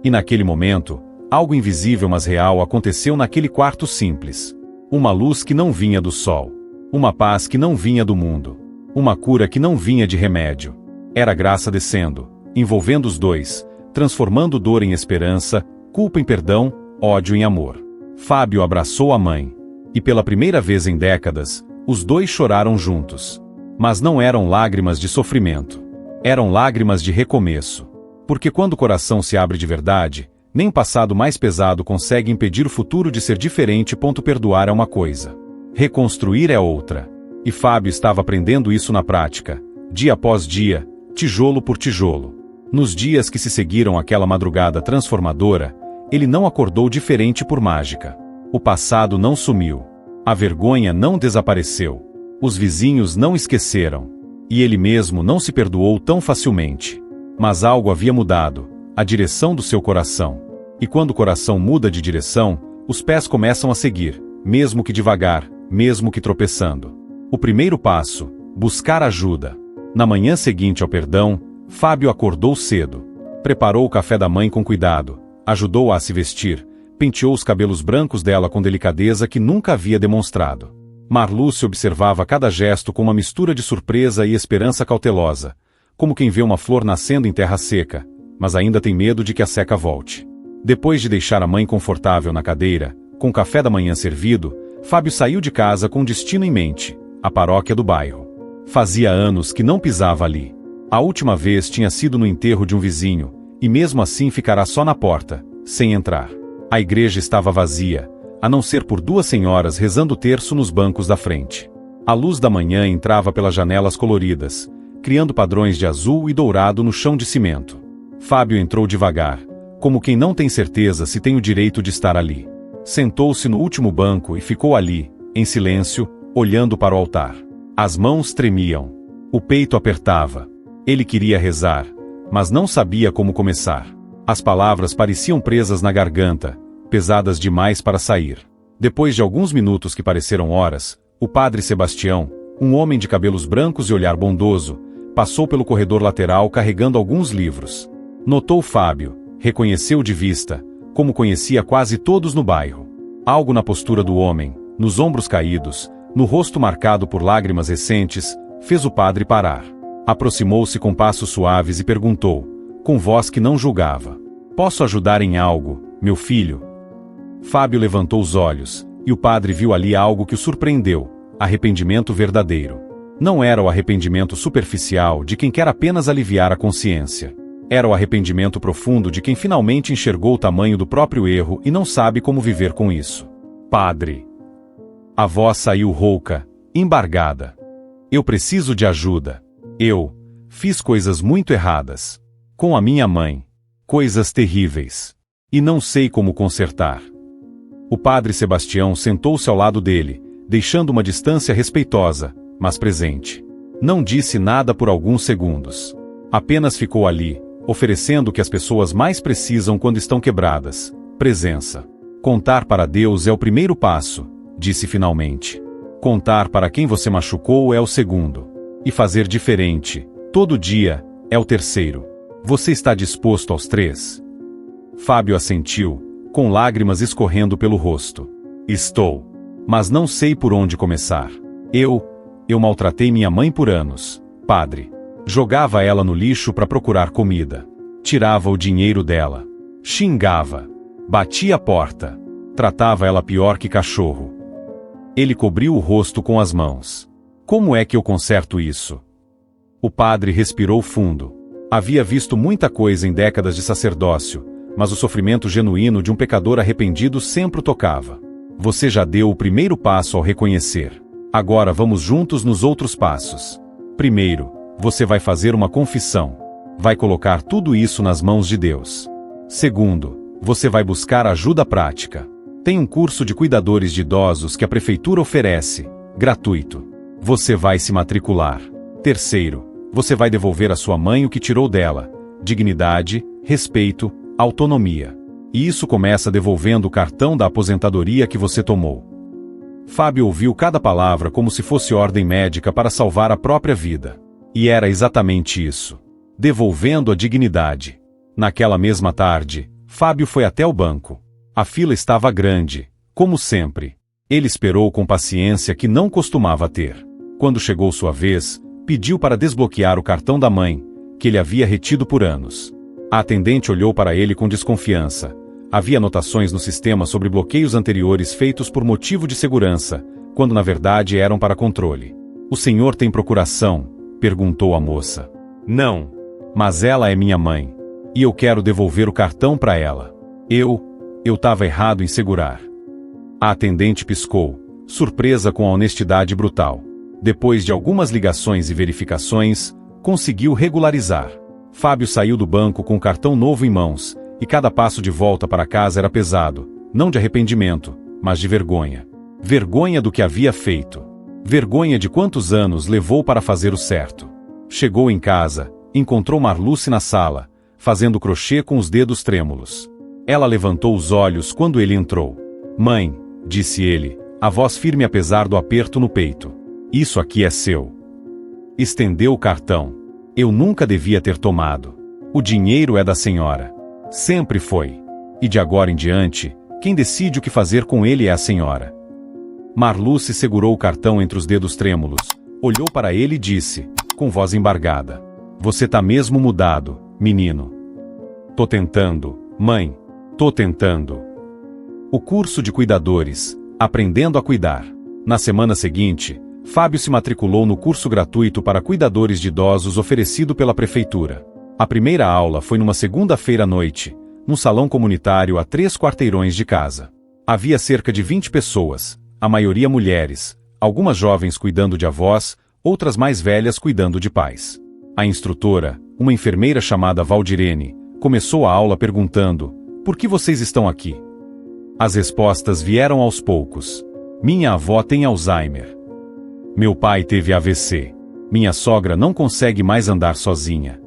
E naquele momento, algo invisível mas real aconteceu naquele quarto simples. Uma luz que não vinha do sol. Uma paz que não vinha do mundo. Uma cura que não vinha de remédio. Era graça descendo, envolvendo os dois, transformando dor em esperança, culpa em perdão, ódio em amor. Fábio abraçou a mãe. E pela primeira vez em décadas, os dois choraram juntos. Mas não eram lágrimas de sofrimento. Eram lágrimas de recomeço. Porque quando o coração se abre de verdade, Nem o passado mais pesado consegue impedir o futuro de ser diferente. Perdoar é uma coisa. Reconstruir é outra. E Fábio estava aprendendo isso na prática, dia após dia, tijolo por tijolo. Nos dias que se seguiram àquela madrugada transformadora, ele não acordou diferente por mágica. O passado não sumiu. A vergonha não desapareceu. Os vizinhos não esqueceram. E ele mesmo não se perdoou tão facilmente. Mas algo havia mudado, a direção do seu coração. E quando o coração muda de direção, os pés começam a seguir, mesmo que devagar, mesmo que tropeçando. O primeiro passo, buscar ajuda. Na manhã seguinte ao perdão, Fábio acordou cedo. Preparou o café da mãe com cuidado, ajudou-a a se vestir, penteou os cabelos brancos dela com delicadeza que nunca havia demonstrado. Marluce observava cada gesto com uma mistura de surpresa e esperança cautelosa, como quem vê uma flor nascendo em terra seca, mas ainda tem medo de que a seca volte. Depois de deixar a mãe confortável na cadeira, com o café da manhã servido, Fábio saiu de casa com destino em mente, a paróquia do bairro. Fazia anos que não pisava ali. A última vez tinha sido no enterro de um vizinho, e mesmo assim ficará só na porta, sem entrar. A igreja estava vazia, a não ser por 2 senhoras rezando o terço nos bancos da frente. A luz da manhã entrava pelas janelas coloridas, criando padrões de azul e dourado no chão de cimento. Fábio entrou devagar, como quem não tem certeza se tem o direito de estar ali. Sentou-se no último banco e ficou ali, em silêncio, olhando para o altar. As mãos tremiam. O peito apertava. Ele queria rezar, mas não sabia como começar. As palavras pareciam presas na garganta, pesadas demais para sair. Depois de alguns minutos que pareceram horas, o padre Sebastião, um homem de cabelos brancos e olhar bondoso, passou pelo corredor lateral carregando alguns livros. Notou Fábio, reconheceu de vista, como conhecia quase todos no bairro. Algo na postura do homem, nos ombros caídos, no rosto marcado por lágrimas recentes, fez o padre parar. Aproximou-se com passos suaves e perguntou, com voz que não julgava: "Posso ajudar em algo, meu filho?" Fábio levantou os olhos, e o padre viu ali algo que o surpreendeu: arrependimento verdadeiro. Não era o arrependimento superficial de quem quer apenas aliviar a consciência. Era o arrependimento profundo de quem finalmente enxergou o tamanho do próprio erro e não sabe como viver com isso. "Padre." A voz saiu rouca, embargada. "Eu preciso de ajuda. Eu fiz coisas muito erradas. Com a minha mãe. Coisas terríveis. E não sei como consertar." O padre Sebastião sentou-se ao lado dele, deixando uma distância respeitosa, mas presente. Não disse nada por alguns segundos. Apenas ficou ali, oferecendo o que as pessoas mais precisam quando estão quebradas: presença. "Contar para Deus é o primeiro passo", disse finalmente. "Contar para quem você machucou é o segundo. E fazer diferente, todo dia, é o terceiro. Você está disposto aos 3? Fábio assentiu, com lágrimas escorrendo pelo rosto. "Estou. Mas não sei por onde começar. Eu maltratei minha mãe por anos, padre. Jogava ela no lixo para procurar comida. Tirava o dinheiro dela. Xingava. Batia a porta. Tratava ela pior que cachorro." Ele cobriu o rosto com as mãos. "Como é que eu conserto isso?" O padre respirou fundo. Havia visto muita coisa em décadas de sacerdócio, mas o sofrimento genuíno de um pecador arrependido sempre o tocava. "Você já deu o primeiro passo ao reconhecer. Agora vamos juntos nos outros passos. Primeiro, você vai fazer uma confissão. Vai colocar tudo isso nas mãos de Deus. Segundo, você vai buscar ajuda prática. Tem um curso de cuidadores de idosos que a prefeitura oferece, gratuito. Você vai se matricular. Terceiro, você vai devolver à sua mãe o que tirou dela: dignidade, respeito, autonomia. E isso começa devolvendo o cartão da aposentadoria que você tomou." Fábio ouviu cada palavra como se fosse ordem médica para salvar a própria vida. E era exatamente isso. Devolvendo a dignidade. Naquela mesma tarde, Fábio foi até o banco. A fila estava grande, como sempre. Ele esperou com paciência que não costumava ter. Quando chegou sua vez, pediu para desbloquear o cartão da mãe, que ele havia retido por anos. A atendente olhou para ele com desconfiança. Havia anotações no sistema sobre bloqueios anteriores feitos por motivo de segurança, quando na verdade eram para controle. "O senhor tem procuração?" perguntou a moça. "Não. Mas ela é minha mãe. E eu quero devolver o cartão para ela." Eu tava errado em segurar. A atendente piscou, surpresa com a honestidade brutal. Depois de algumas ligações e verificações, conseguiu regularizar. Fábio saiu do banco com o cartão novo em mãos, e cada passo de volta para casa era pesado, não de arrependimento, mas de vergonha. Vergonha do que havia feito. Vergonha de quantos anos levou para fazer o certo. Chegou em casa, encontrou Marluce na sala, fazendo crochê com os dedos trêmulos. Ela levantou os olhos quando ele entrou. Mãe, disse ele, a voz firme apesar do aperto no peito. Isso aqui é seu. Estendeu o cartão. Eu nunca devia ter tomado. O dinheiro é da senhora. Sempre foi. E de agora em diante, quem decide o que fazer com ele é a senhora. Marluce segurou o cartão entre os dedos trêmulos, olhou para ele e disse, com voz embargada. Você tá mesmo mudado, menino. Tô tentando, mãe. Tô tentando. O curso de cuidadores, aprendendo a cuidar. Na semana seguinte, Fábio se matriculou no curso gratuito para cuidadores de idosos oferecido pela prefeitura. A primeira aula foi numa segunda-feira à noite, num salão comunitário a 3 quarteirões de casa. Havia cerca de 20 pessoas, a maioria mulheres, algumas jovens cuidando de avós, outras mais velhas cuidando de pais. A instrutora, uma enfermeira chamada Valdirene, começou a aula perguntando: por que vocês estão aqui? As respostas vieram aos poucos. Minha avó tem Alzheimer. Meu pai teve AVC. Minha sogra não consegue mais andar sozinha.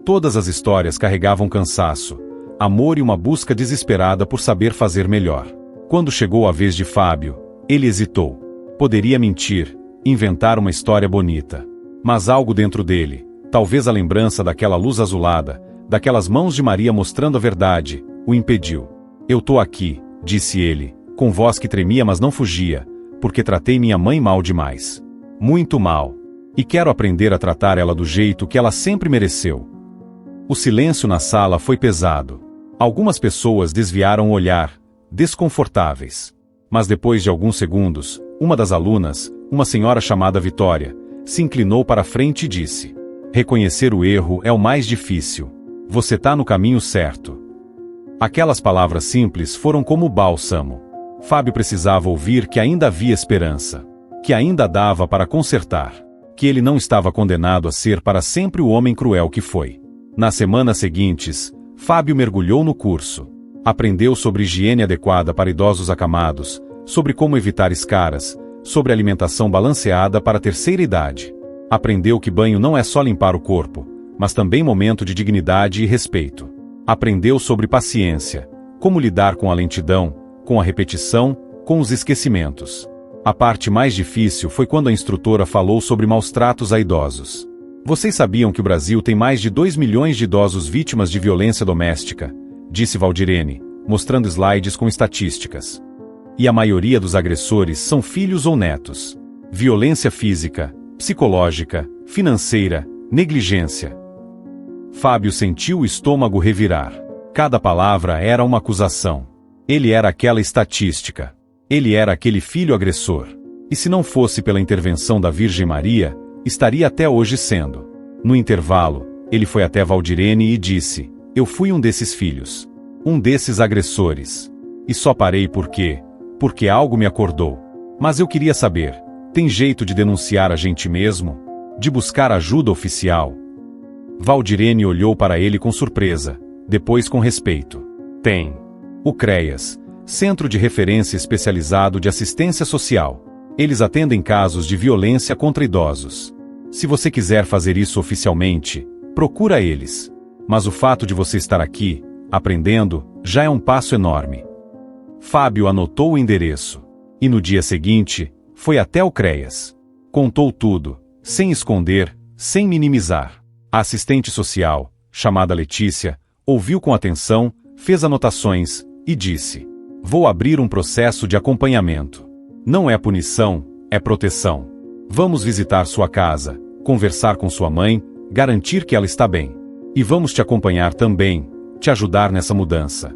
Todas as histórias carregavam cansaço, amor e uma busca desesperada por saber fazer melhor. Quando chegou a vez de Fábio, ele hesitou. Poderia mentir, inventar uma história bonita. Mas algo dentro dele, talvez a lembrança daquela luz azulada, daquelas mãos de Maria mostrando a verdade, o impediu. Eu tô aqui, disse ele, com voz que tremia mas não fugia, porque tratei minha mãe mal demais. Muito mal. E quero aprender a tratar ela do jeito que ela sempre mereceu. O silêncio na sala foi pesado. Algumas pessoas desviaram o olhar, desconfortáveis. Mas depois de alguns segundos, uma das alunas, uma senhora chamada Vitória, se inclinou para a frente e disse: reconhecer o erro é o mais difícil. Você tá no caminho certo. Aquelas palavras simples foram como bálsamo. Fábio precisava ouvir que ainda havia esperança, que ainda dava para consertar, que ele não estava condenado a ser para sempre o homem cruel que foi. Nas semanas seguintes, Fábio mergulhou no curso. Aprendeu sobre higiene adequada para idosos acamados, sobre como evitar escaras, sobre alimentação balanceada para a terceira idade. Aprendeu que banho não é só limpar o corpo, mas também momento de dignidade e respeito. Aprendeu sobre paciência, como lidar com a lentidão, com a repetição, com os esquecimentos. A parte mais difícil foi quando a instrutora falou sobre maus tratos a idosos. Vocês sabiam que o Brasil tem mais de 2 milhões de idosos vítimas de violência doméstica? Disse Valdirene, mostrando slides com estatísticas. E a maioria dos agressores são filhos ou netos. Violência física, psicológica, financeira, negligência. Fábio sentiu o estômago revirar. Cada palavra era uma acusação. Ele era aquela estatística. Ele era aquele filho agressor. E se não fosse pela intervenção da Virgem Maria, estaria até hoje sendo. No intervalo, ele foi até Valdirene e disse: eu fui um desses filhos. Um desses agressores. E só parei porque algo me acordou. Mas eu queria saber, tem jeito de denunciar a gente mesmo? De buscar ajuda oficial? Valdirene olhou para ele com surpresa, depois com respeito. Tem. O CREAS, Centro de Referência Especializado de Assistência Social. Eles atendem casos de violência contra idosos. Se você quiser fazer isso oficialmente, procura eles. Mas o fato de você estar aqui, aprendendo, já é um passo enorme. Fábio anotou o endereço. E no dia seguinte, foi até o CREAS. Contou tudo, sem esconder, sem minimizar. A assistente social, chamada Letícia, ouviu com atenção, fez anotações, e disse: vou abrir um processo de acompanhamento. Não é punição, é proteção. Vamos visitar sua casa, conversar com sua mãe, garantir que ela está bem. E vamos te acompanhar também, te ajudar nessa mudança.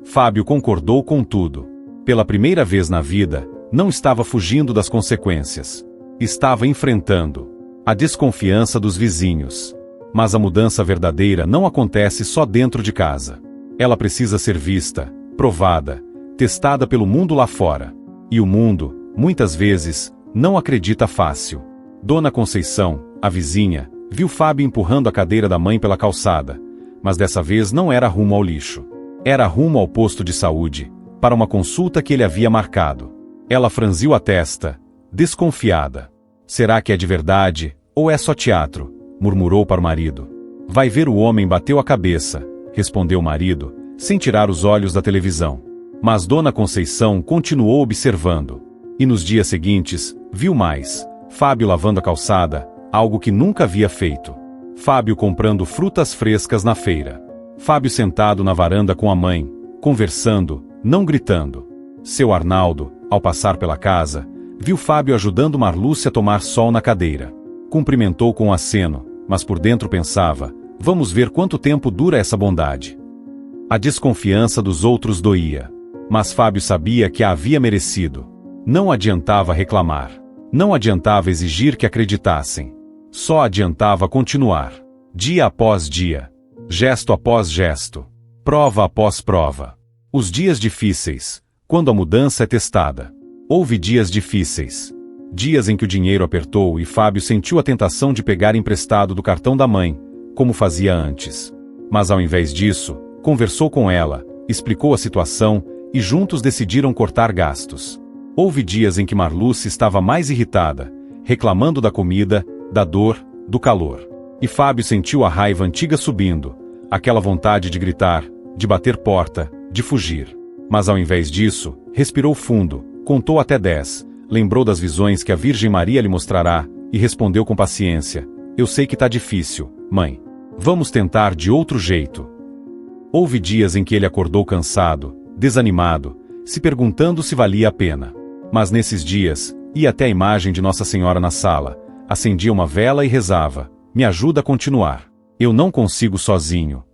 Fábio concordou com tudo. Pela primeira vez na vida, não estava fugindo das consequências. Estava enfrentando a desconfiança dos vizinhos. Mas a mudança verdadeira não acontece só dentro de casa. Ela precisa ser vista, provada, testada pelo mundo lá fora. E o mundo, muitas vezes, não acredita fácil. Dona Conceição, a vizinha, viu Fábio empurrando a cadeira da mãe pela calçada, mas dessa vez não era rumo ao lixo. Era rumo ao posto de saúde, para uma consulta que ele havia marcado. Ela franziu a testa, desconfiada. Será que é de verdade, ou é só teatro? Murmurou para o marido. Vai ver, o homem bateu a cabeça, respondeu o marido, sem tirar os olhos da televisão. Mas Dona Conceição continuou observando. E nos dias seguintes, viu mais. Fábio lavando a calçada, algo que nunca havia feito. Fábio comprando frutas frescas na feira. Fábio sentado na varanda com a mãe, conversando, não gritando. Seu Arnaldo, ao passar pela casa, viu Fábio ajudando Marluce a tomar sol na cadeira. Cumprimentou com um aceno, mas por dentro pensava: vamos ver quanto tempo dura essa bondade. A desconfiança dos outros doía. Mas Fábio sabia que a havia merecido. Não adiantava reclamar. Não adiantava exigir que acreditassem. Só adiantava continuar. Dia após dia. Gesto após gesto. Prova após prova. Os dias difíceis, quando a mudança é testada. Houve dias difíceis. Dias em que o dinheiro apertou e Fábio sentiu a tentação de pegar emprestado do cartão da mãe, como fazia antes. Mas ao invés disso, conversou com ela, explicou a situação e juntos decidiram cortar gastos. Houve dias em que Marluce estava mais irritada, reclamando da comida, da dor, do calor. E Fábio sentiu a raiva antiga subindo, aquela vontade de gritar, de bater porta, de fugir. Mas ao invés disso, respirou fundo, contou até 10, lembrou das visões que a Virgem Maria lhe mostrará, e respondeu com paciência: eu sei que tá difícil, mãe. Vamos tentar de outro jeito. Houve dias em que ele acordou cansado, desanimado, se perguntando se valia a pena. Mas nesses dias, ia até a imagem de Nossa Senhora na sala, acendia uma vela e rezava: me ajuda a continuar. Eu não consigo sozinho.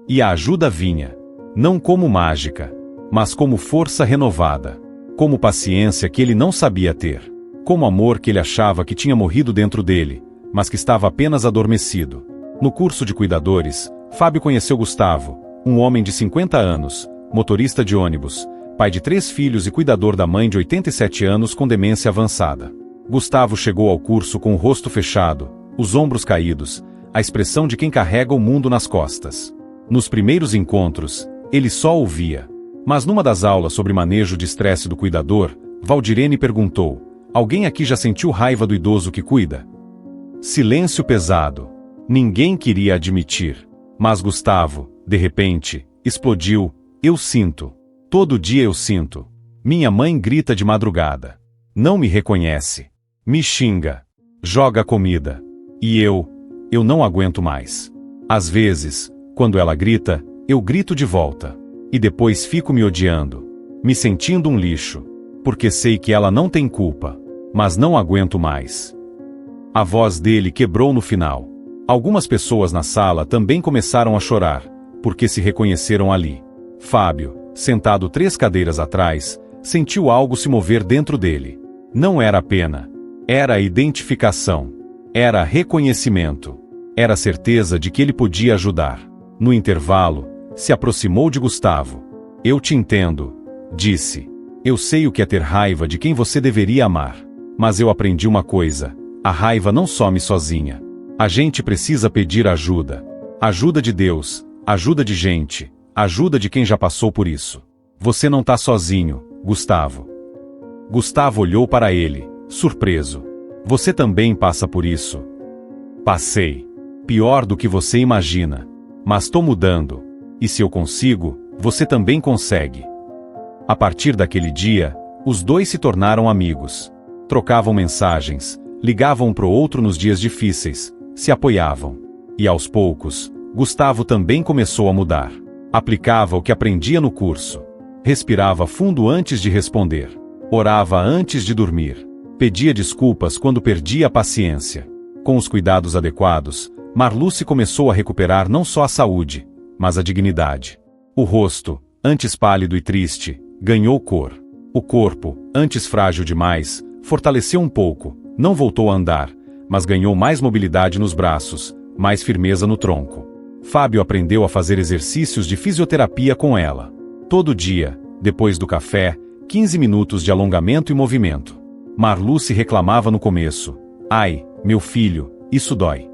E a ajuda vinha. Não como mágica, mas como força renovada. Como paciência que ele não sabia ter. Como amor que ele achava que tinha morrido dentro dele, mas que estava apenas adormecido. No curso de cuidadores, Fábio conheceu Gustavo, um homem de 50 anos, motorista de ônibus, pai de 3 filhos e cuidador da mãe de 87 anos com demência avançada. Gustavo chegou ao curso com o rosto fechado, os ombros caídos, a expressão de quem carrega o mundo nas costas. Nos primeiros encontros, ele só ouvia. Mas numa das aulas sobre manejo de estresse do cuidador, Valdirene perguntou: alguém aqui já sentiu raiva do idoso que cuida? Silêncio pesado. Ninguém queria admitir. Mas Gustavo, de repente, explodiu: eu sinto. Todo dia eu sinto. Minha mãe grita de madrugada. Não me reconhece. Me xinga. Joga comida. E eu não aguento mais. Às vezes, quando ela grita, eu grito de volta. E depois fico me odiando. Me sentindo um lixo. Porque sei que ela não tem culpa. Mas não aguento mais. A voz dele quebrou no final. Algumas pessoas na sala também começaram a chorar, porque se reconheceram ali. Fábio, sentado 3 cadeiras atrás, sentiu algo se mover dentro dele. Não era pena. Era a identificação. Era reconhecimento. Era a certeza de que ele podia ajudar. No intervalo, se aproximou de Gustavo. Eu te entendo, disse. Eu sei o que é ter raiva de quem você deveria amar. Mas eu aprendi uma coisa: a raiva não some sozinha. A gente precisa pedir ajuda. Ajuda de Deus, ajuda de gente, ajuda de quem já passou por isso. Você não tá sozinho, Gustavo. Gustavo olhou para ele, surpreso. Você também passa por isso? Passei. Pior do que você imagina. Mas tô mudando. E se eu consigo, você também consegue. A partir daquele dia, os dois se tornaram amigos. Trocavam mensagens, ligavam um pro outro nos dias difíceis, se apoiavam. E aos poucos, Gustavo também começou a mudar. Aplicava o que aprendia no curso. Respirava fundo antes de responder. Orava antes de dormir. Pedia desculpas quando perdia a paciência. Com os cuidados adequados, Marluce começou a recuperar não só a saúde, mas a dignidade. O rosto, antes pálido e triste, ganhou cor. O corpo, antes frágil demais, fortaleceu um pouco, não voltou a andar, mas ganhou mais mobilidade nos braços, mais firmeza no tronco. Fábio aprendeu a fazer exercícios de fisioterapia com ela. Todo dia, depois do café, 15 minutos de alongamento e movimento. Marluce reclamava no começo: "Ai, meu filho, isso dói."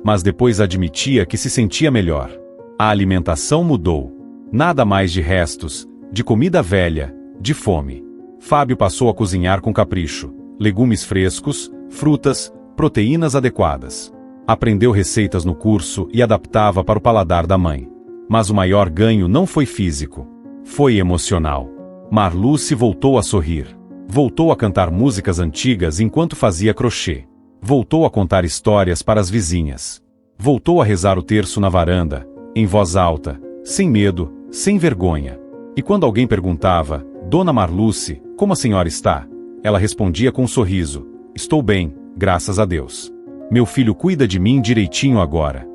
Mas depois admitia que se sentia melhor. A alimentação mudou. Nada mais de restos, de comida velha, de fome. Fábio passou a cozinhar com capricho. Legumes frescos, frutas, proteínas adequadas. Aprendeu receitas no curso e adaptava para o paladar da mãe. Mas o maior ganho não foi físico. Foi emocional. Marluce voltou a sorrir. Voltou a cantar músicas antigas enquanto fazia crochê. Voltou a contar histórias para as vizinhas. Voltou a rezar o terço na varanda, em voz alta, sem medo, sem vergonha. E quando alguém perguntava: "Dona Marluce, como a senhora está?", ela respondia com um sorriso: "Estou bem, graças a Deus. Meu filho cuida de mim direitinho agora."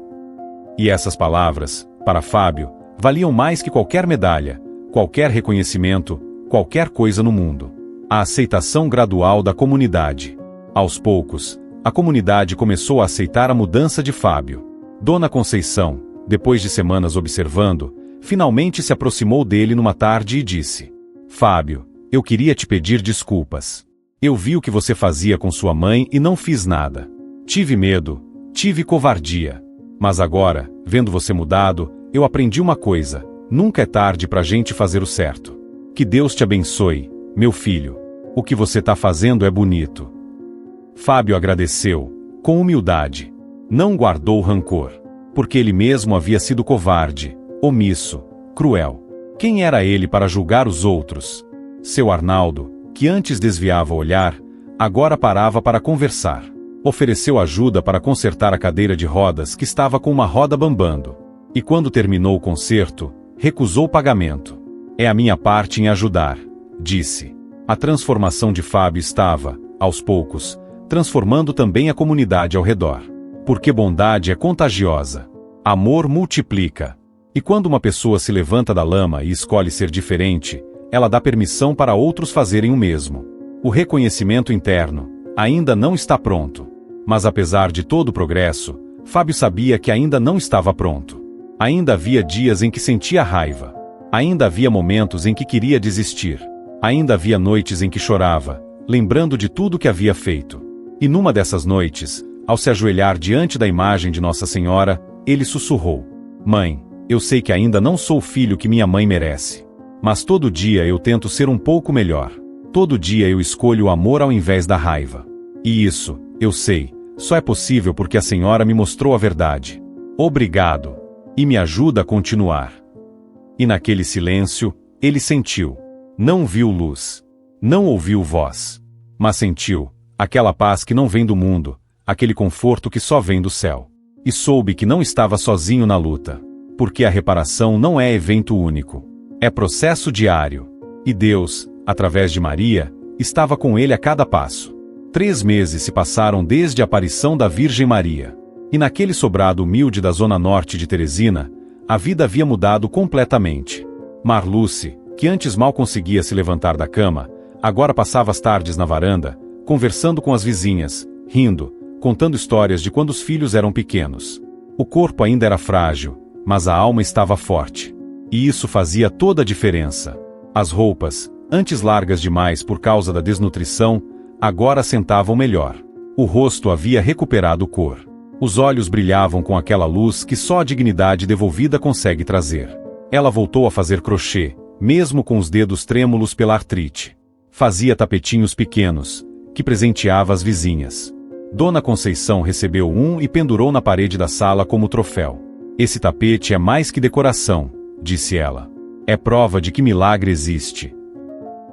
E essas palavras, para Fábio, valiam mais que qualquer medalha, qualquer reconhecimento, qualquer coisa no mundo. A aceitação gradual da comunidade. Aos poucos, a comunidade começou a aceitar a mudança de Fábio. Dona Conceição, depois de semanas observando, finalmente se aproximou dele numa tarde e disse: "Fábio, eu queria te pedir desculpas. Eu vi o que você fazia com sua mãe e não fiz nada. Tive medo, tive covardia. Mas agora, vendo você mudado, eu aprendi uma coisa: nunca é tarde pra gente fazer o certo. Que Deus te abençoe, meu filho. O que você tá fazendo é bonito." Fábio agradeceu, com humildade. Não guardou rancor. Porque ele mesmo havia sido covarde, omisso, cruel. Quem era ele para julgar os outros? Seu Arnaldo, que antes desviava o olhar, agora parava para conversar. Ofereceu ajuda para consertar a cadeira de rodas que estava com uma roda bambando. E quando terminou o conserto, recusou o pagamento. "É a minha parte em ajudar", disse. A transformação de Fábio estava, aos poucos, transformando também a comunidade ao redor. Porque bondade é contagiosa. Amor multiplica. E quando uma pessoa se levanta da lama e escolhe ser diferente, ela dá permissão para outros fazerem o mesmo. O reconhecimento interno ainda não está pronto. Mas apesar de todo o progresso, Fábio sabia que ainda não estava pronto. Ainda havia dias em que sentia raiva. Ainda havia momentos em que queria desistir. Ainda havia noites em que chorava, lembrando de tudo que havia feito. E numa dessas noites, ao se ajoelhar diante da imagem de Nossa Senhora, ele sussurrou: "Mãe, eu sei que ainda não sou o filho que minha mãe merece. Mas todo dia eu tento ser um pouco melhor. Todo dia eu escolho o amor ao invés da raiva. E isso, eu sei, só é possível porque a Senhora me mostrou a verdade. Obrigado. E me ajuda a continuar." E naquele silêncio, ele sentiu. Não viu luz. Não ouviu voz. Mas sentiu aquela paz que não vem do mundo, aquele conforto que só vem do céu. E soube que não estava sozinho na luta. Porque a reparação não é evento único. É processo diário. E Deus, através de Maria, estava com ele a cada passo. 3 meses se passaram desde a aparição da Virgem Maria. E naquele sobrado humilde da zona norte de Teresina, a vida havia mudado completamente. Marluce, que antes mal conseguia se levantar da cama, agora passava as tardes na varanda, conversando com as vizinhas, rindo, contando histórias de quando os filhos eram pequenos. O corpo ainda era frágil, mas a alma estava forte. E isso fazia toda a diferença. As roupas, antes largas demais por causa da desnutrição, agora sentavam melhor. O rosto havia recuperado cor. Os olhos brilhavam com aquela luz que só a dignidade devolvida consegue trazer. Ela voltou a fazer crochê, mesmo com os dedos trêmulos pela artrite. Fazia tapetinhos pequenos, que presenteava as vizinhas. Dona Conceição recebeu um e pendurou na parede da sala como troféu. "Esse tapete é mais que decoração", disse ela. "É prova de que milagre existe."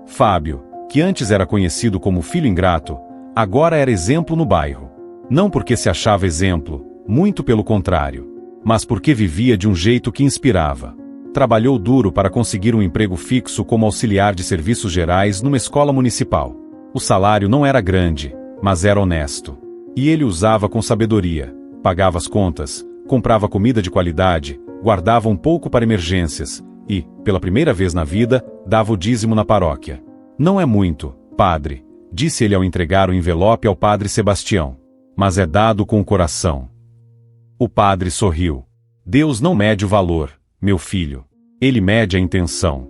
Fábio, que antes era conhecido como filho ingrato, agora era exemplo no bairro. Não porque se achava exemplo, muito pelo contrário, mas porque vivia de um jeito que inspirava. Trabalhou duro para conseguir um emprego fixo como auxiliar de serviços gerais numa escola municipal. O salário não era grande, mas era honesto. E ele usava com sabedoria, pagava as contas, comprava comida de qualidade, guardava um pouco para emergências e, pela primeira vez na vida, dava o dízimo na paróquia. "Não é muito, padre", disse ele ao entregar o envelope ao padre Sebastião. "Mas é dado com o coração." O padre sorriu. Deus não mede o valor, meu filho. Ele mede a intenção.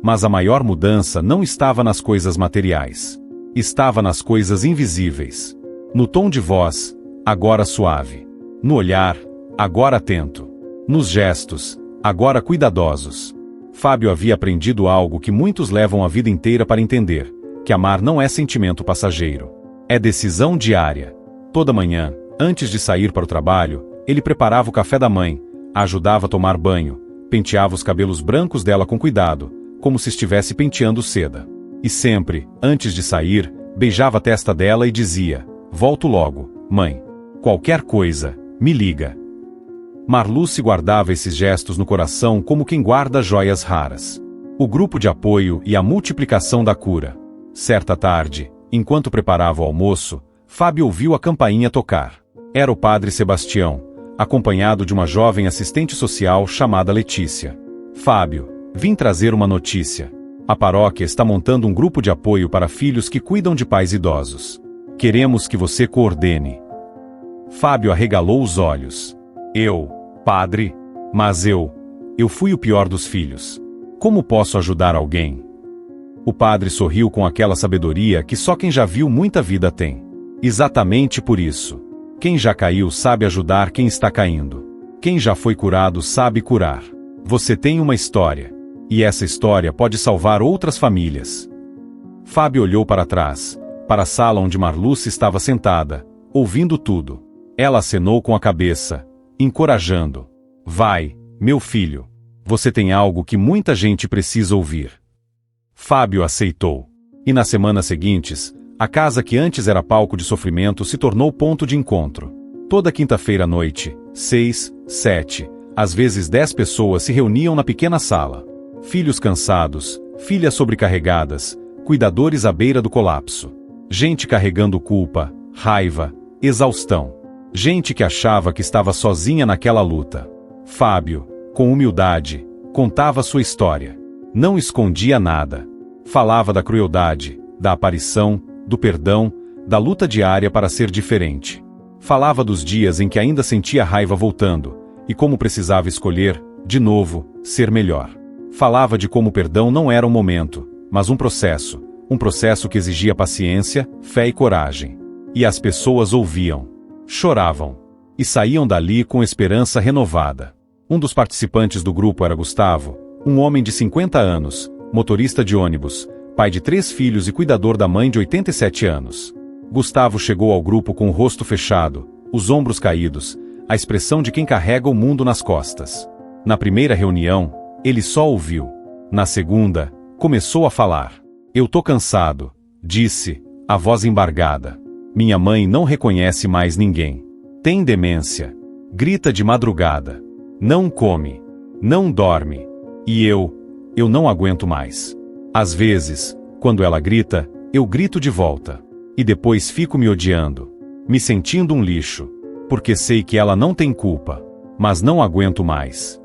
Mas a maior mudança não estava nas coisas materiais. Estava nas coisas invisíveis. No tom de voz, agora suave. No olhar, agora atento. Nos gestos, agora cuidadosos. Fábio havia aprendido algo que muitos levam a vida inteira para entender, que amar não é sentimento passageiro. É decisão diária. Toda manhã, antes de sair para o trabalho, ele preparava o café da mãe, a ajudava a tomar banho, penteava os cabelos brancos dela com cuidado, como se estivesse penteando seda. E sempre, antes de sair, beijava a testa dela e dizia: "Volto logo, mãe. Qualquer coisa, me liga." Marluce guardava esses gestos no coração como quem guarda joias raras. O grupo de apoio e a multiplicação da cura. Certa tarde, enquanto preparava o almoço, Fábio ouviu a campainha tocar. Era o padre Sebastião, acompanhado de uma jovem assistente social chamada Letícia. "Fábio, vim trazer uma notícia. A paróquia está montando um grupo de apoio para filhos que cuidam de pais idosos. Queremos que você coordene." Fábio arregalou os olhos. "Eu, padre? Mas eu fui o pior dos filhos. Como posso ajudar alguém?" O padre sorriu com aquela sabedoria que só quem já viu muita vida tem. "Exatamente por isso. Quem já caiu sabe ajudar quem está caindo. Quem já foi curado sabe curar. Você tem uma história. E essa história pode salvar outras famílias." Fábio olhou para trás, para a sala onde Marluce estava sentada, ouvindo tudo. Ela acenou com a cabeça, encorajando. "Vai, meu filho. Você tem algo que muita gente precisa ouvir." Fábio aceitou. E nas semanas seguintes, a casa que antes era palco de sofrimento se tornou ponto de encontro. Toda quinta-feira à noite, 6, 7, às vezes 10 pessoas se reuniam na pequena sala. Filhos cansados, filhas sobrecarregadas, cuidadores à beira do colapso. Gente carregando culpa, raiva, exaustão. Gente que achava que estava sozinha naquela luta. Fábio, com humildade, contava sua história. Não escondia nada. Falava da crueldade, da aparição, do perdão, da luta diária para ser diferente. Falava dos dias em que ainda sentia raiva voltando, e como precisava escolher, de novo, ser melhor. Falava de como o perdão não era um momento, mas um processo que exigia paciência, fé e coragem. E as pessoas ouviam, choravam, e saíam dali com esperança renovada. Um dos participantes do grupo era Gustavo, um homem de 50 anos, motorista de ônibus, pai de 3 filhos e cuidador da mãe de 87 anos. Gustavo chegou ao grupo com o rosto fechado, os ombros caídos, a expressão de quem carrega o mundo nas costas. Na primeira reunião, ele só ouviu. Na segunda, começou a falar. "Eu tô cansado", disse, a voz embargada. "Minha mãe não reconhece mais ninguém. Tem demência. Grita de madrugada. Não come. Não dorme. E eu não aguento mais. Às vezes, quando ela grita, eu grito de volta. E depois fico me odiando. Me sentindo um lixo. Porque sei que ela não tem culpa. Mas não aguento mais."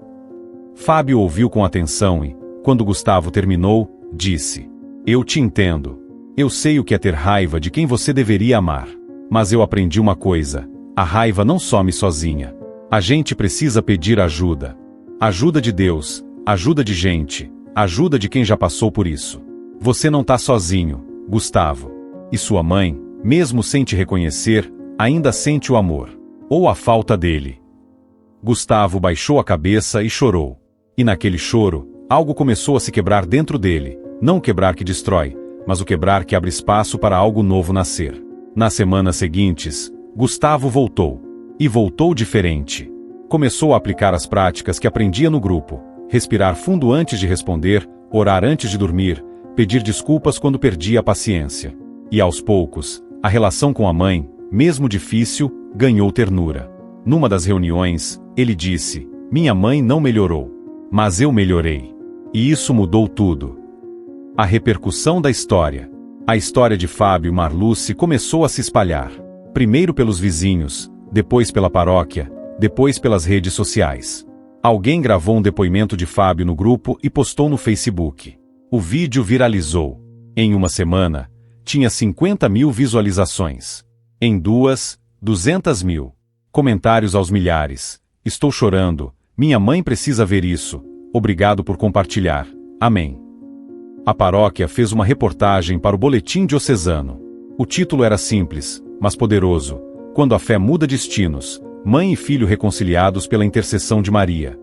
Fábio ouviu com atenção e, quando Gustavo terminou, disse: "Eu te entendo. Eu sei o que é ter raiva de quem você deveria amar. Mas eu aprendi uma coisa: a raiva não some sozinha. A gente precisa pedir ajuda. Ajuda de Deus, ajuda de gente, ajuda de quem já passou por isso. Você não tá sozinho, Gustavo. E sua mãe, mesmo sem te reconhecer, ainda sente o amor. Ou a falta dele." Gustavo baixou a cabeça e chorou. E naquele choro, algo começou a se quebrar dentro dele, não o quebrar que destrói, mas o quebrar que abre espaço para algo novo nascer. Nas semanas seguintes, Gustavo voltou. E voltou diferente. Começou a aplicar as práticas que aprendia no grupo, respirar fundo antes de responder, orar antes de dormir, pedir desculpas quando perdia a paciência. E aos poucos, a relação com a mãe, mesmo difícil, ganhou ternura. Numa das reuniões, ele disse: "Minha mãe não melhorou. Mas eu melhorei." E isso mudou tudo. A repercussão da história. A história de Fábio e Marluce começou a se espalhar. Primeiro pelos vizinhos, depois pela paróquia, depois pelas redes sociais. Alguém gravou um depoimento de Fábio no grupo e postou no Facebook. O vídeo viralizou. Em uma semana, tinha 50.000 visualizações. Em 2, 200.000. Comentários aos milhares. Estou chorando. Minha mãe precisa ver isso. Obrigado por compartilhar. Amém. A paróquia fez uma reportagem para o Boletim Diocesano. O título era simples, mas poderoso. Quando a fé muda destinos, mãe e filho reconciliados pela intercessão de Maria.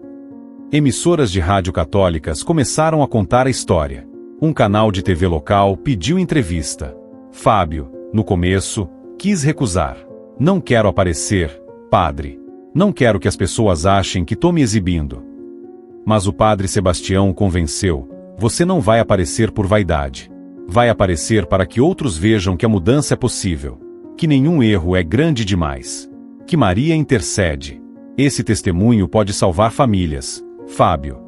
Emissoras de rádio católicas começaram a contar a história. Um canal de TV local pediu entrevista. Fábio, no começo, quis recusar. Não quero aparecer, padre. Não quero que as pessoas achem que estou me exibindo. Mas o padre Sebastião o convenceu. Você não vai aparecer por vaidade. Vai aparecer para que outros vejam que a mudança é possível. Que nenhum erro é grande demais. Que Maria intercede. Esse testemunho pode salvar famílias. Fábio.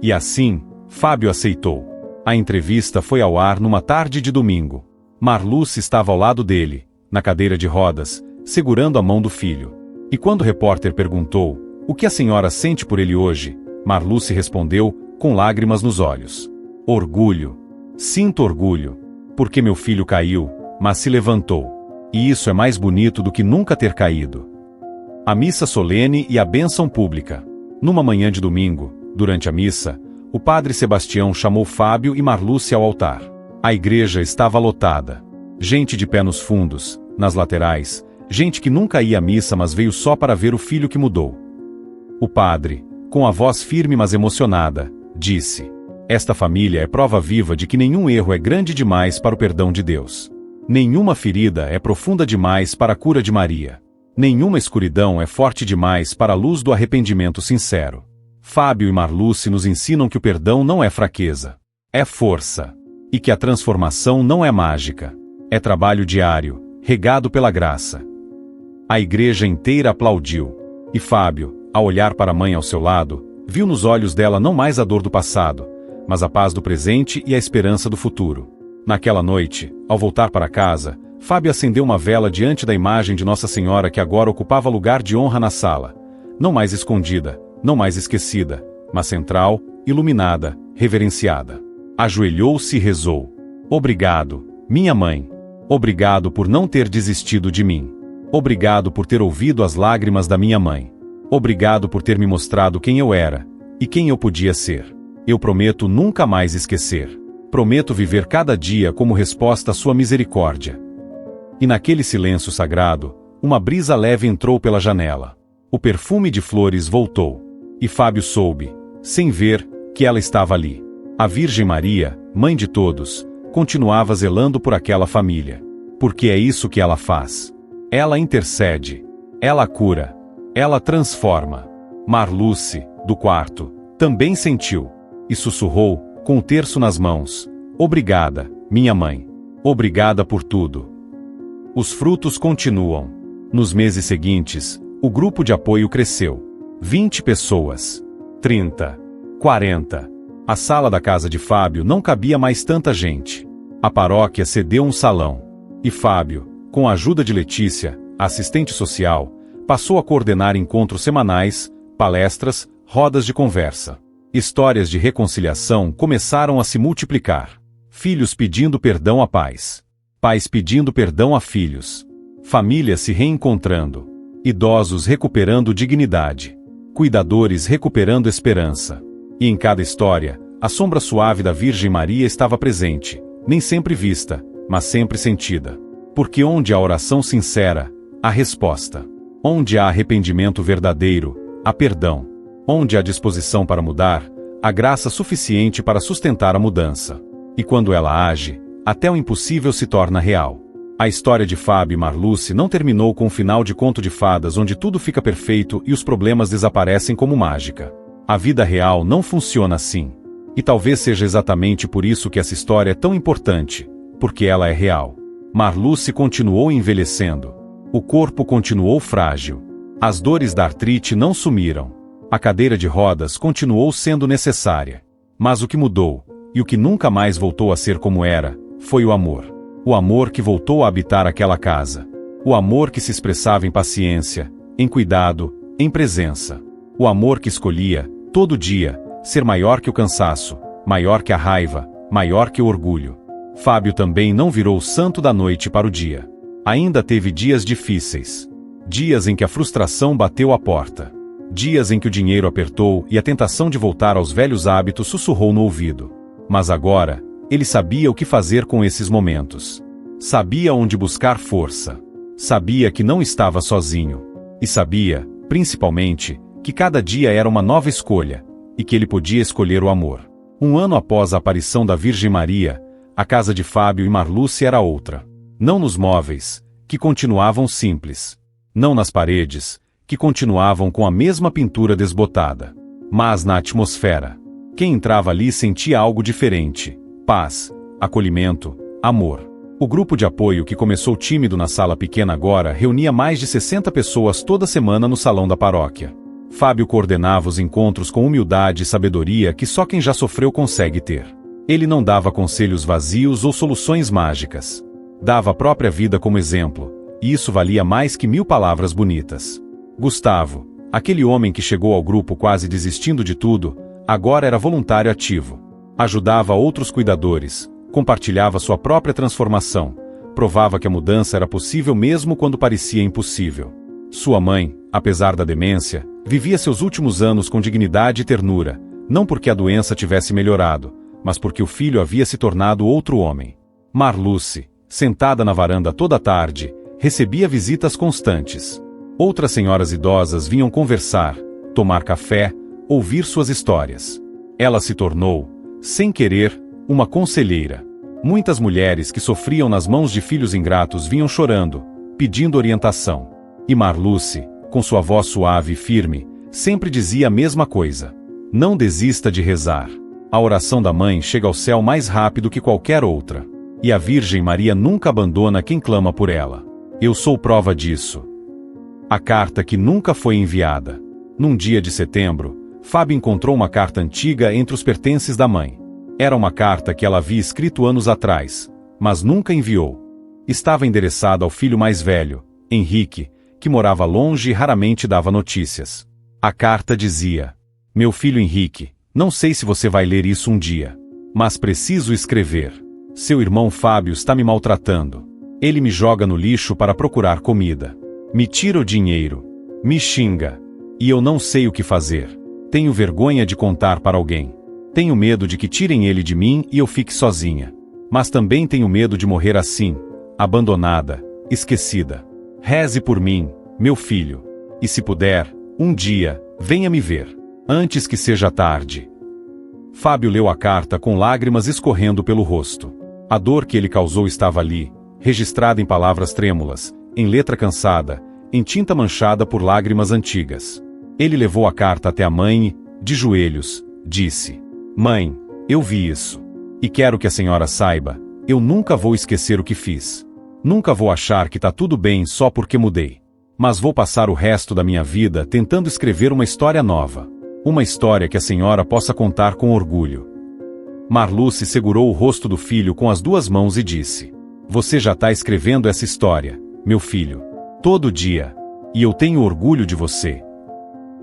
E assim, Fábio aceitou. A entrevista foi ao ar numa tarde de domingo. Marluce estava ao lado dele, na cadeira de rodas, segurando a mão do filho. E quando o repórter perguntou, o que a senhora sente por ele hoje, Marluce respondeu, com lágrimas nos olhos. Orgulho. Sinto orgulho. Porque meu filho caiu, mas se levantou. E isso é mais bonito do que nunca ter caído. A missa solene e a bênção pública. Numa manhã de domingo, durante a missa, o padre Sebastião chamou Fábio e Marluce ao altar. A igreja estava lotada. Gente de pé nos fundos, nas laterais, gente que nunca ia à missa mas veio só para ver o filho que mudou. O padre, com a voz firme mas emocionada, disse: esta família é prova viva de que nenhum erro é grande demais para o perdão de Deus. Nenhuma ferida é profunda demais para a cura de Maria. Nenhuma escuridão é forte demais para a luz do arrependimento sincero. Fábio e Marluce nos ensinam que o perdão não é fraqueza. É força. E que a transformação não é mágica. É trabalho diário, regado pela graça. A igreja inteira aplaudiu. E Fábio, ao olhar para a mãe ao seu lado, viu nos olhos dela não mais a dor do passado, mas a paz do presente e a esperança do futuro. Naquela noite, ao voltar para casa, Fábio acendeu uma vela diante da imagem de Nossa Senhora que agora ocupava lugar de honra na sala. Não mais escondida, não mais esquecida, mas central, iluminada, reverenciada. Ajoelhou-se e rezou. Obrigado, minha mãe. Obrigado por não ter desistido de mim. Obrigado por ter ouvido as lágrimas da minha mãe. Obrigado por ter me mostrado quem eu era e quem eu podia ser. Eu prometo nunca mais esquecer. Prometo viver cada dia como resposta à sua misericórdia. E naquele silêncio sagrado, uma brisa leve entrou pela janela. O perfume de flores voltou. E Fábio soube, sem ver, que ela estava ali. A Virgem Maria, mãe de todos, continuava zelando por aquela família. Porque é isso que ela faz. Ela intercede. Ela cura. Ela transforma. Marluce, do quarto, também sentiu. E sussurrou, com o terço nas mãos: obrigada, minha mãe. Obrigada por tudo. Os frutos continuam. Nos meses seguintes, o grupo de apoio cresceu. 20 pessoas. 30. 40. A sala da casa de Fábio não cabia mais tanta gente. A paróquia cedeu um salão. E Fábio, com a ajuda de Letícia, a assistente social, passou a coordenar encontros semanais, palestras, rodas de conversa. Histórias de reconciliação começaram a se multiplicar. Filhos pedindo perdão a pais. Pais pedindo perdão a filhos. Famílias se reencontrando. Idosos recuperando dignidade. Cuidadores recuperando esperança. E em cada história, a sombra suave da Virgem Maria estava presente, nem sempre vista, mas sempre sentida. Porque onde há oração sincera, há resposta. Onde há arrependimento verdadeiro, há perdão. Onde há disposição para mudar, há graça suficiente para sustentar a mudança. E quando ela age, até o impossível se torna real. A história de Fábio e Marluce não terminou com um final de conto de fadas onde tudo fica perfeito e os problemas desaparecem como mágica. A vida real não funciona assim. E talvez seja exatamente por isso que essa história é tão importante, porque ela é real. Marluce continuou envelhecendo. O corpo continuou frágil. As dores da artrite não sumiram. A cadeira de rodas continuou sendo necessária. Mas o que mudou, e o que nunca mais voltou a ser como era, foi o amor. O amor que voltou a habitar aquela casa. O amor que se expressava em paciência, em cuidado, em presença. O amor que escolhia, todo dia, ser maior que o cansaço, maior que a raiva, maior que o orgulho. Fábio também não virou o santo da noite para o dia. Ainda teve dias difíceis. Dias em que a frustração bateu à porta. Dias em que o dinheiro apertou e a tentação de voltar aos velhos hábitos sussurrou no ouvido. Mas agora, ele sabia o que fazer com esses momentos. Sabia onde buscar força. Sabia que não estava sozinho. E sabia, principalmente, que cada dia era uma nova escolha, e que ele podia escolher o amor. Um ano após a aparição da Virgem Maria, a casa de Fábio e Marluce era outra. Não nos móveis, que continuavam simples. Não nas paredes, que continuavam com a mesma pintura desbotada. Mas na atmosfera. Quem entrava ali sentia algo diferente. Paz, acolhimento, amor. O grupo de apoio que começou tímido na sala pequena agora reunia mais de 60 pessoas toda semana no salão da paróquia. Fábio coordenava os encontros com humildade e sabedoria que só quem já sofreu consegue ter. Ele não dava conselhos vazios ou soluções mágicas. Dava a própria vida como exemplo, e isso valia mais que 1000 palavras bonitas. Gustavo, aquele homem que chegou ao grupo quase desistindo de tudo, agora era voluntário ativo. Ajudava outros cuidadores, compartilhava sua própria transformação, provava que a mudança era possível mesmo quando parecia impossível. Sua mãe, apesar da demência, vivia seus últimos anos com dignidade e ternura, não porque a doença tivesse melhorado, mas porque o filho havia se tornado outro homem. Marluce, sentada na varanda toda a tarde, recebia visitas constantes. Outras senhoras idosas vinham conversar, tomar café, ouvir suas histórias. Ela se tornou, sem querer, uma conselheira. Muitas mulheres que sofriam nas mãos de filhos ingratos vinham chorando, pedindo orientação. E Marluce, com sua voz suave e firme, sempre dizia a mesma coisa. Não desista de rezar. A oração da mãe chega ao céu mais rápido que qualquer outra. E a Virgem Maria nunca abandona quem clama por ela. Eu sou prova disso. A carta que nunca foi enviada. Num dia de setembro, Fábio encontrou uma carta antiga entre os pertences da mãe. Era uma carta que ela havia escrito anos atrás, mas nunca enviou. Estava endereçada ao filho mais velho, Henrique, que morava longe e raramente dava notícias. A carta dizia: Meu filho Henrique, não sei se você vai ler isso um dia, mas preciso escrever. Seu irmão Fábio está me maltratando. Ele me joga no lixo para procurar comida. Me tira o dinheiro. Me xinga. E eu não sei o que fazer. Tenho vergonha de contar para alguém. Tenho medo de que tirem ele de mim e eu fique sozinha. Mas também tenho medo de morrer assim, abandonada, esquecida. Reze por mim, meu filho. E se puder, um dia, venha me ver. Antes que seja tarde. Fábio leu a carta com lágrimas escorrendo pelo rosto. A dor que ele causou estava ali, registrada em palavras trêmulas, em letra cansada, em tinta manchada por lágrimas antigas. Ele levou a carta até a mãe e, de joelhos, disse: Mãe, eu vi isso. E quero que a senhora saiba, eu nunca vou esquecer o que fiz. Nunca vou achar que tá tudo bem só porque mudei. Mas vou passar o resto da minha vida tentando escrever uma história nova. Uma história que a senhora possa contar com orgulho. Marluce segurou o rosto do filho com as 2 mãos e disse: Você já está escrevendo essa história, meu filho. Todo dia. E eu tenho orgulho de você.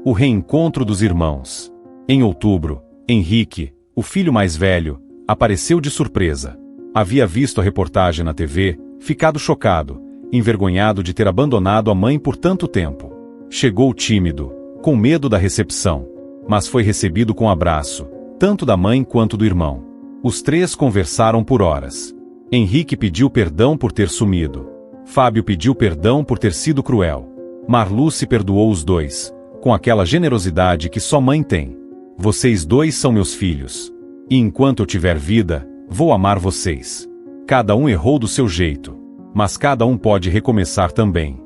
O reencontro dos irmãos. Em outubro, Henrique, o filho mais velho, apareceu de surpresa. Havia visto a reportagem na TV, ficado chocado, envergonhado de ter abandonado a mãe por tanto tempo. Chegou tímido, com medo da recepção, mas foi recebido com abraço, tanto da mãe quanto do irmão. Os 3 conversaram por horas. Henrique pediu perdão por ter sumido. Fábio pediu perdão por ter sido cruel. Marluce perdoou os 2, com aquela generosidade que só mãe tem. Vocês 2 são meus filhos. E enquanto eu tiver vida, vou amar vocês. Cada um errou do seu jeito, mas cada um pode recomeçar também.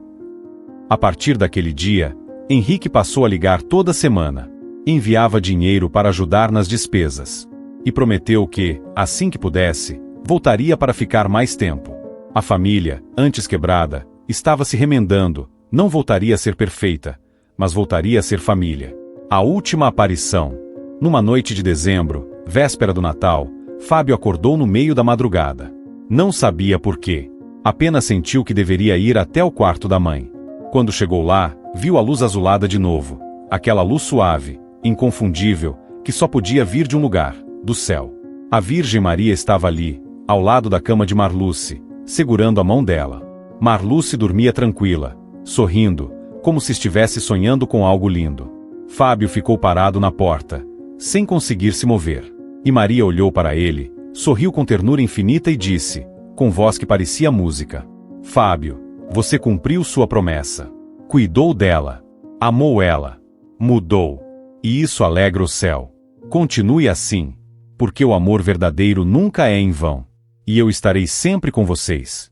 A partir daquele dia, Henrique passou a ligar toda semana. Enviava dinheiro para ajudar nas despesas. E prometeu que, assim que pudesse, voltaria para ficar mais tempo. A família, antes quebrada, estava se remendando, não voltaria a ser perfeita, mas voltaria a ser família. A última aparição. Numa noite de dezembro, véspera do Natal, Fábio acordou no meio da madrugada. Não sabia por quê. Apenas sentiu que deveria ir até o quarto da mãe. Quando chegou lá, viu a luz azulada de novo. Aquela luz suave, inconfundível, que só podia vir de um lugar, do céu. A Virgem Maria estava ali, ao lado da cama de Marluce, segurando a mão dela. Marluce dormia tranquila, sorrindo, como se estivesse sonhando com algo lindo. Fábio ficou parado na porta, sem conseguir se mover. E Maria olhou para ele, sorriu com ternura infinita e disse, com voz que parecia música: Fábio, você cumpriu sua promessa. Cuidou dela. Amou ela. Mudou. E isso alegra o céu. Continue assim, porque o amor verdadeiro nunca é em vão. E eu estarei sempre com vocês.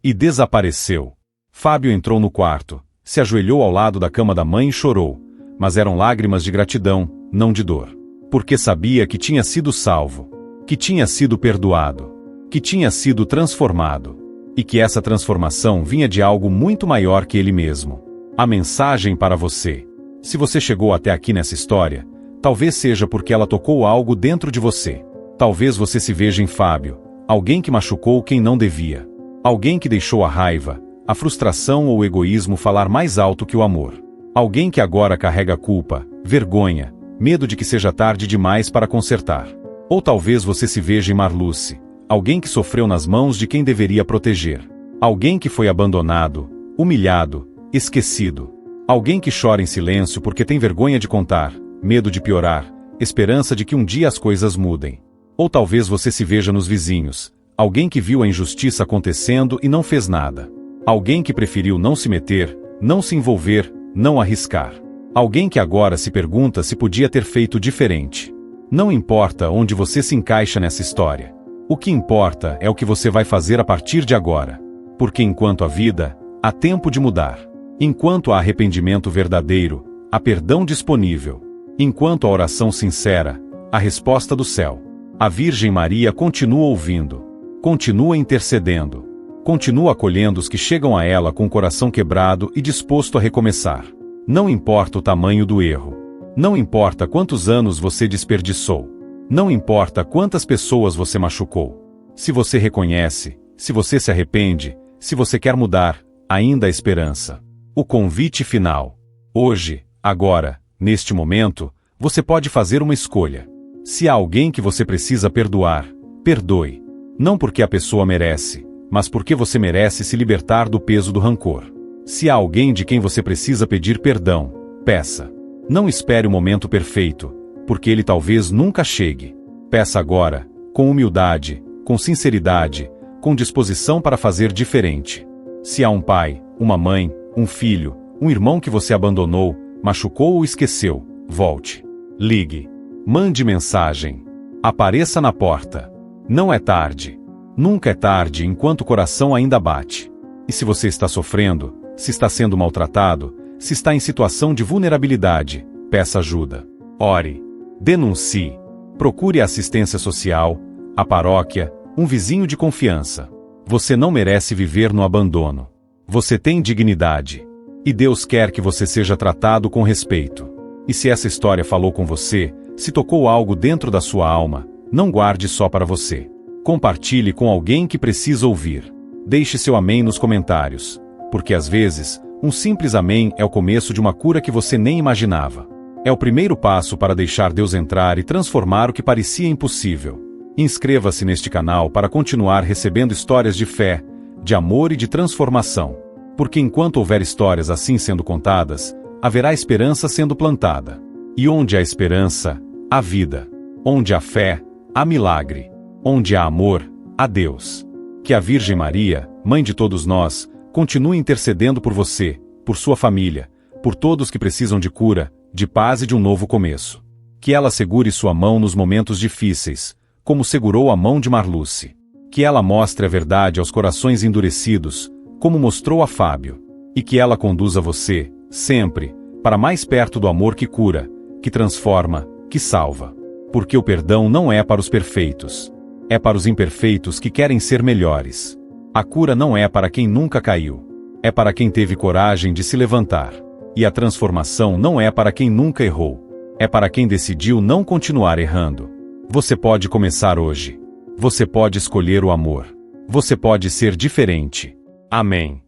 E desapareceu. Fábio entrou no quarto, se ajoelhou ao lado da cama da mãe e chorou, mas eram lágrimas de gratidão, não de dor. Porque sabia que tinha sido salvo, que tinha sido perdoado, que tinha sido transformado, e que essa transformação vinha de algo muito maior que ele mesmo. A mensagem para você. Se você chegou até aqui nessa história, talvez seja porque ela tocou algo dentro de você. Talvez você se veja em Fábio, alguém que machucou quem não devia. Alguém que deixou a raiva, a frustração ou o egoísmo falar mais alto que o amor. Alguém que agora carrega culpa, vergonha, medo de que seja tarde demais para consertar. Ou talvez você se veja em Marluce, alguém que sofreu nas mãos de quem deveria proteger. Alguém que foi abandonado, humilhado, esquecido. Alguém que chora em silêncio porque tem vergonha de contar, medo de piorar, esperança de que um dia as coisas mudem. Ou talvez você se veja nos vizinhos, alguém que viu a injustiça acontecendo e não fez nada. Alguém que preferiu não se meter, não se envolver, não arriscar. Alguém que agora se pergunta se podia ter feito diferente. Não importa onde você se encaixa nessa história. O que importa é o que você vai fazer a partir de agora. Porque enquanto há vida, há tempo de mudar. Enquanto há arrependimento verdadeiro, há perdão disponível. Enquanto há oração sincera, há resposta do céu. A Virgem Maria continua ouvindo. Continua intercedendo. Continua acolhendo os que chegam a ela com o coração quebrado e disposto a recomeçar. Não importa o tamanho do erro. Não importa quantos anos você desperdiçou. Não importa quantas pessoas você machucou. Se você reconhece, se você se arrepende, se você quer mudar, ainda há esperança. O convite final. Hoje, agora, neste momento, você pode fazer uma escolha. Se há alguém que você precisa perdoar, perdoe. Não porque a pessoa merece, mas porque você merece se libertar do peso do rancor. Se há alguém de quem você precisa pedir perdão, peça. Não espere o momento perfeito, porque ele talvez nunca chegue. Peça agora, com humildade, com sinceridade, com disposição para fazer diferente. Se há um pai, uma mãe, um filho, um irmão que você abandonou, machucou ou esqueceu, volte. Ligue. Mande mensagem. Apareça na porta. Não é tarde. Nunca é tarde enquanto o coração ainda bate. E se você está sofrendo, se está sendo maltratado, se está em situação de vulnerabilidade, peça ajuda. Ore. Denuncie. Procure a assistência social, a paróquia, um vizinho de confiança. Você não merece viver no abandono. Você tem dignidade. E Deus quer que você seja tratado com respeito. E se essa história falou com você, se tocou algo dentro da sua alma, não guarde só para você. Compartilhe com alguém que precisa ouvir. Deixe seu amém nos comentários, porque às vezes, um simples amém é o começo de uma cura que você nem imaginava. É o primeiro passo para deixar Deus entrar e transformar o que parecia impossível. Inscreva-se neste canal para continuar recebendo histórias de fé, de amor e de transformação. Porque enquanto houver histórias assim sendo contadas, haverá esperança sendo plantada. E onde há esperança, há vida. Onde há fé, há milagre. Onde há amor, há Deus. Que a Virgem Maria, Mãe de todos nós, continue intercedendo por você, por sua família, por todos que precisam de cura, de paz e de um novo começo. Que ela segure sua mão nos momentos difíceis, como segurou a mão de Marluce. Que ela mostre a verdade aos corações endurecidos, como mostrou a Fábio. E que ela conduza você, sempre, para mais perto do amor que cura, que transforma, que salva. Porque o perdão não é para os perfeitos. É para os imperfeitos que querem ser melhores. A cura não é para quem nunca caiu. É para quem teve coragem de se levantar. E a transformação não é para quem nunca errou. É para quem decidiu não continuar errando. Você pode começar hoje. Você pode escolher o amor. Você pode ser diferente. Amém.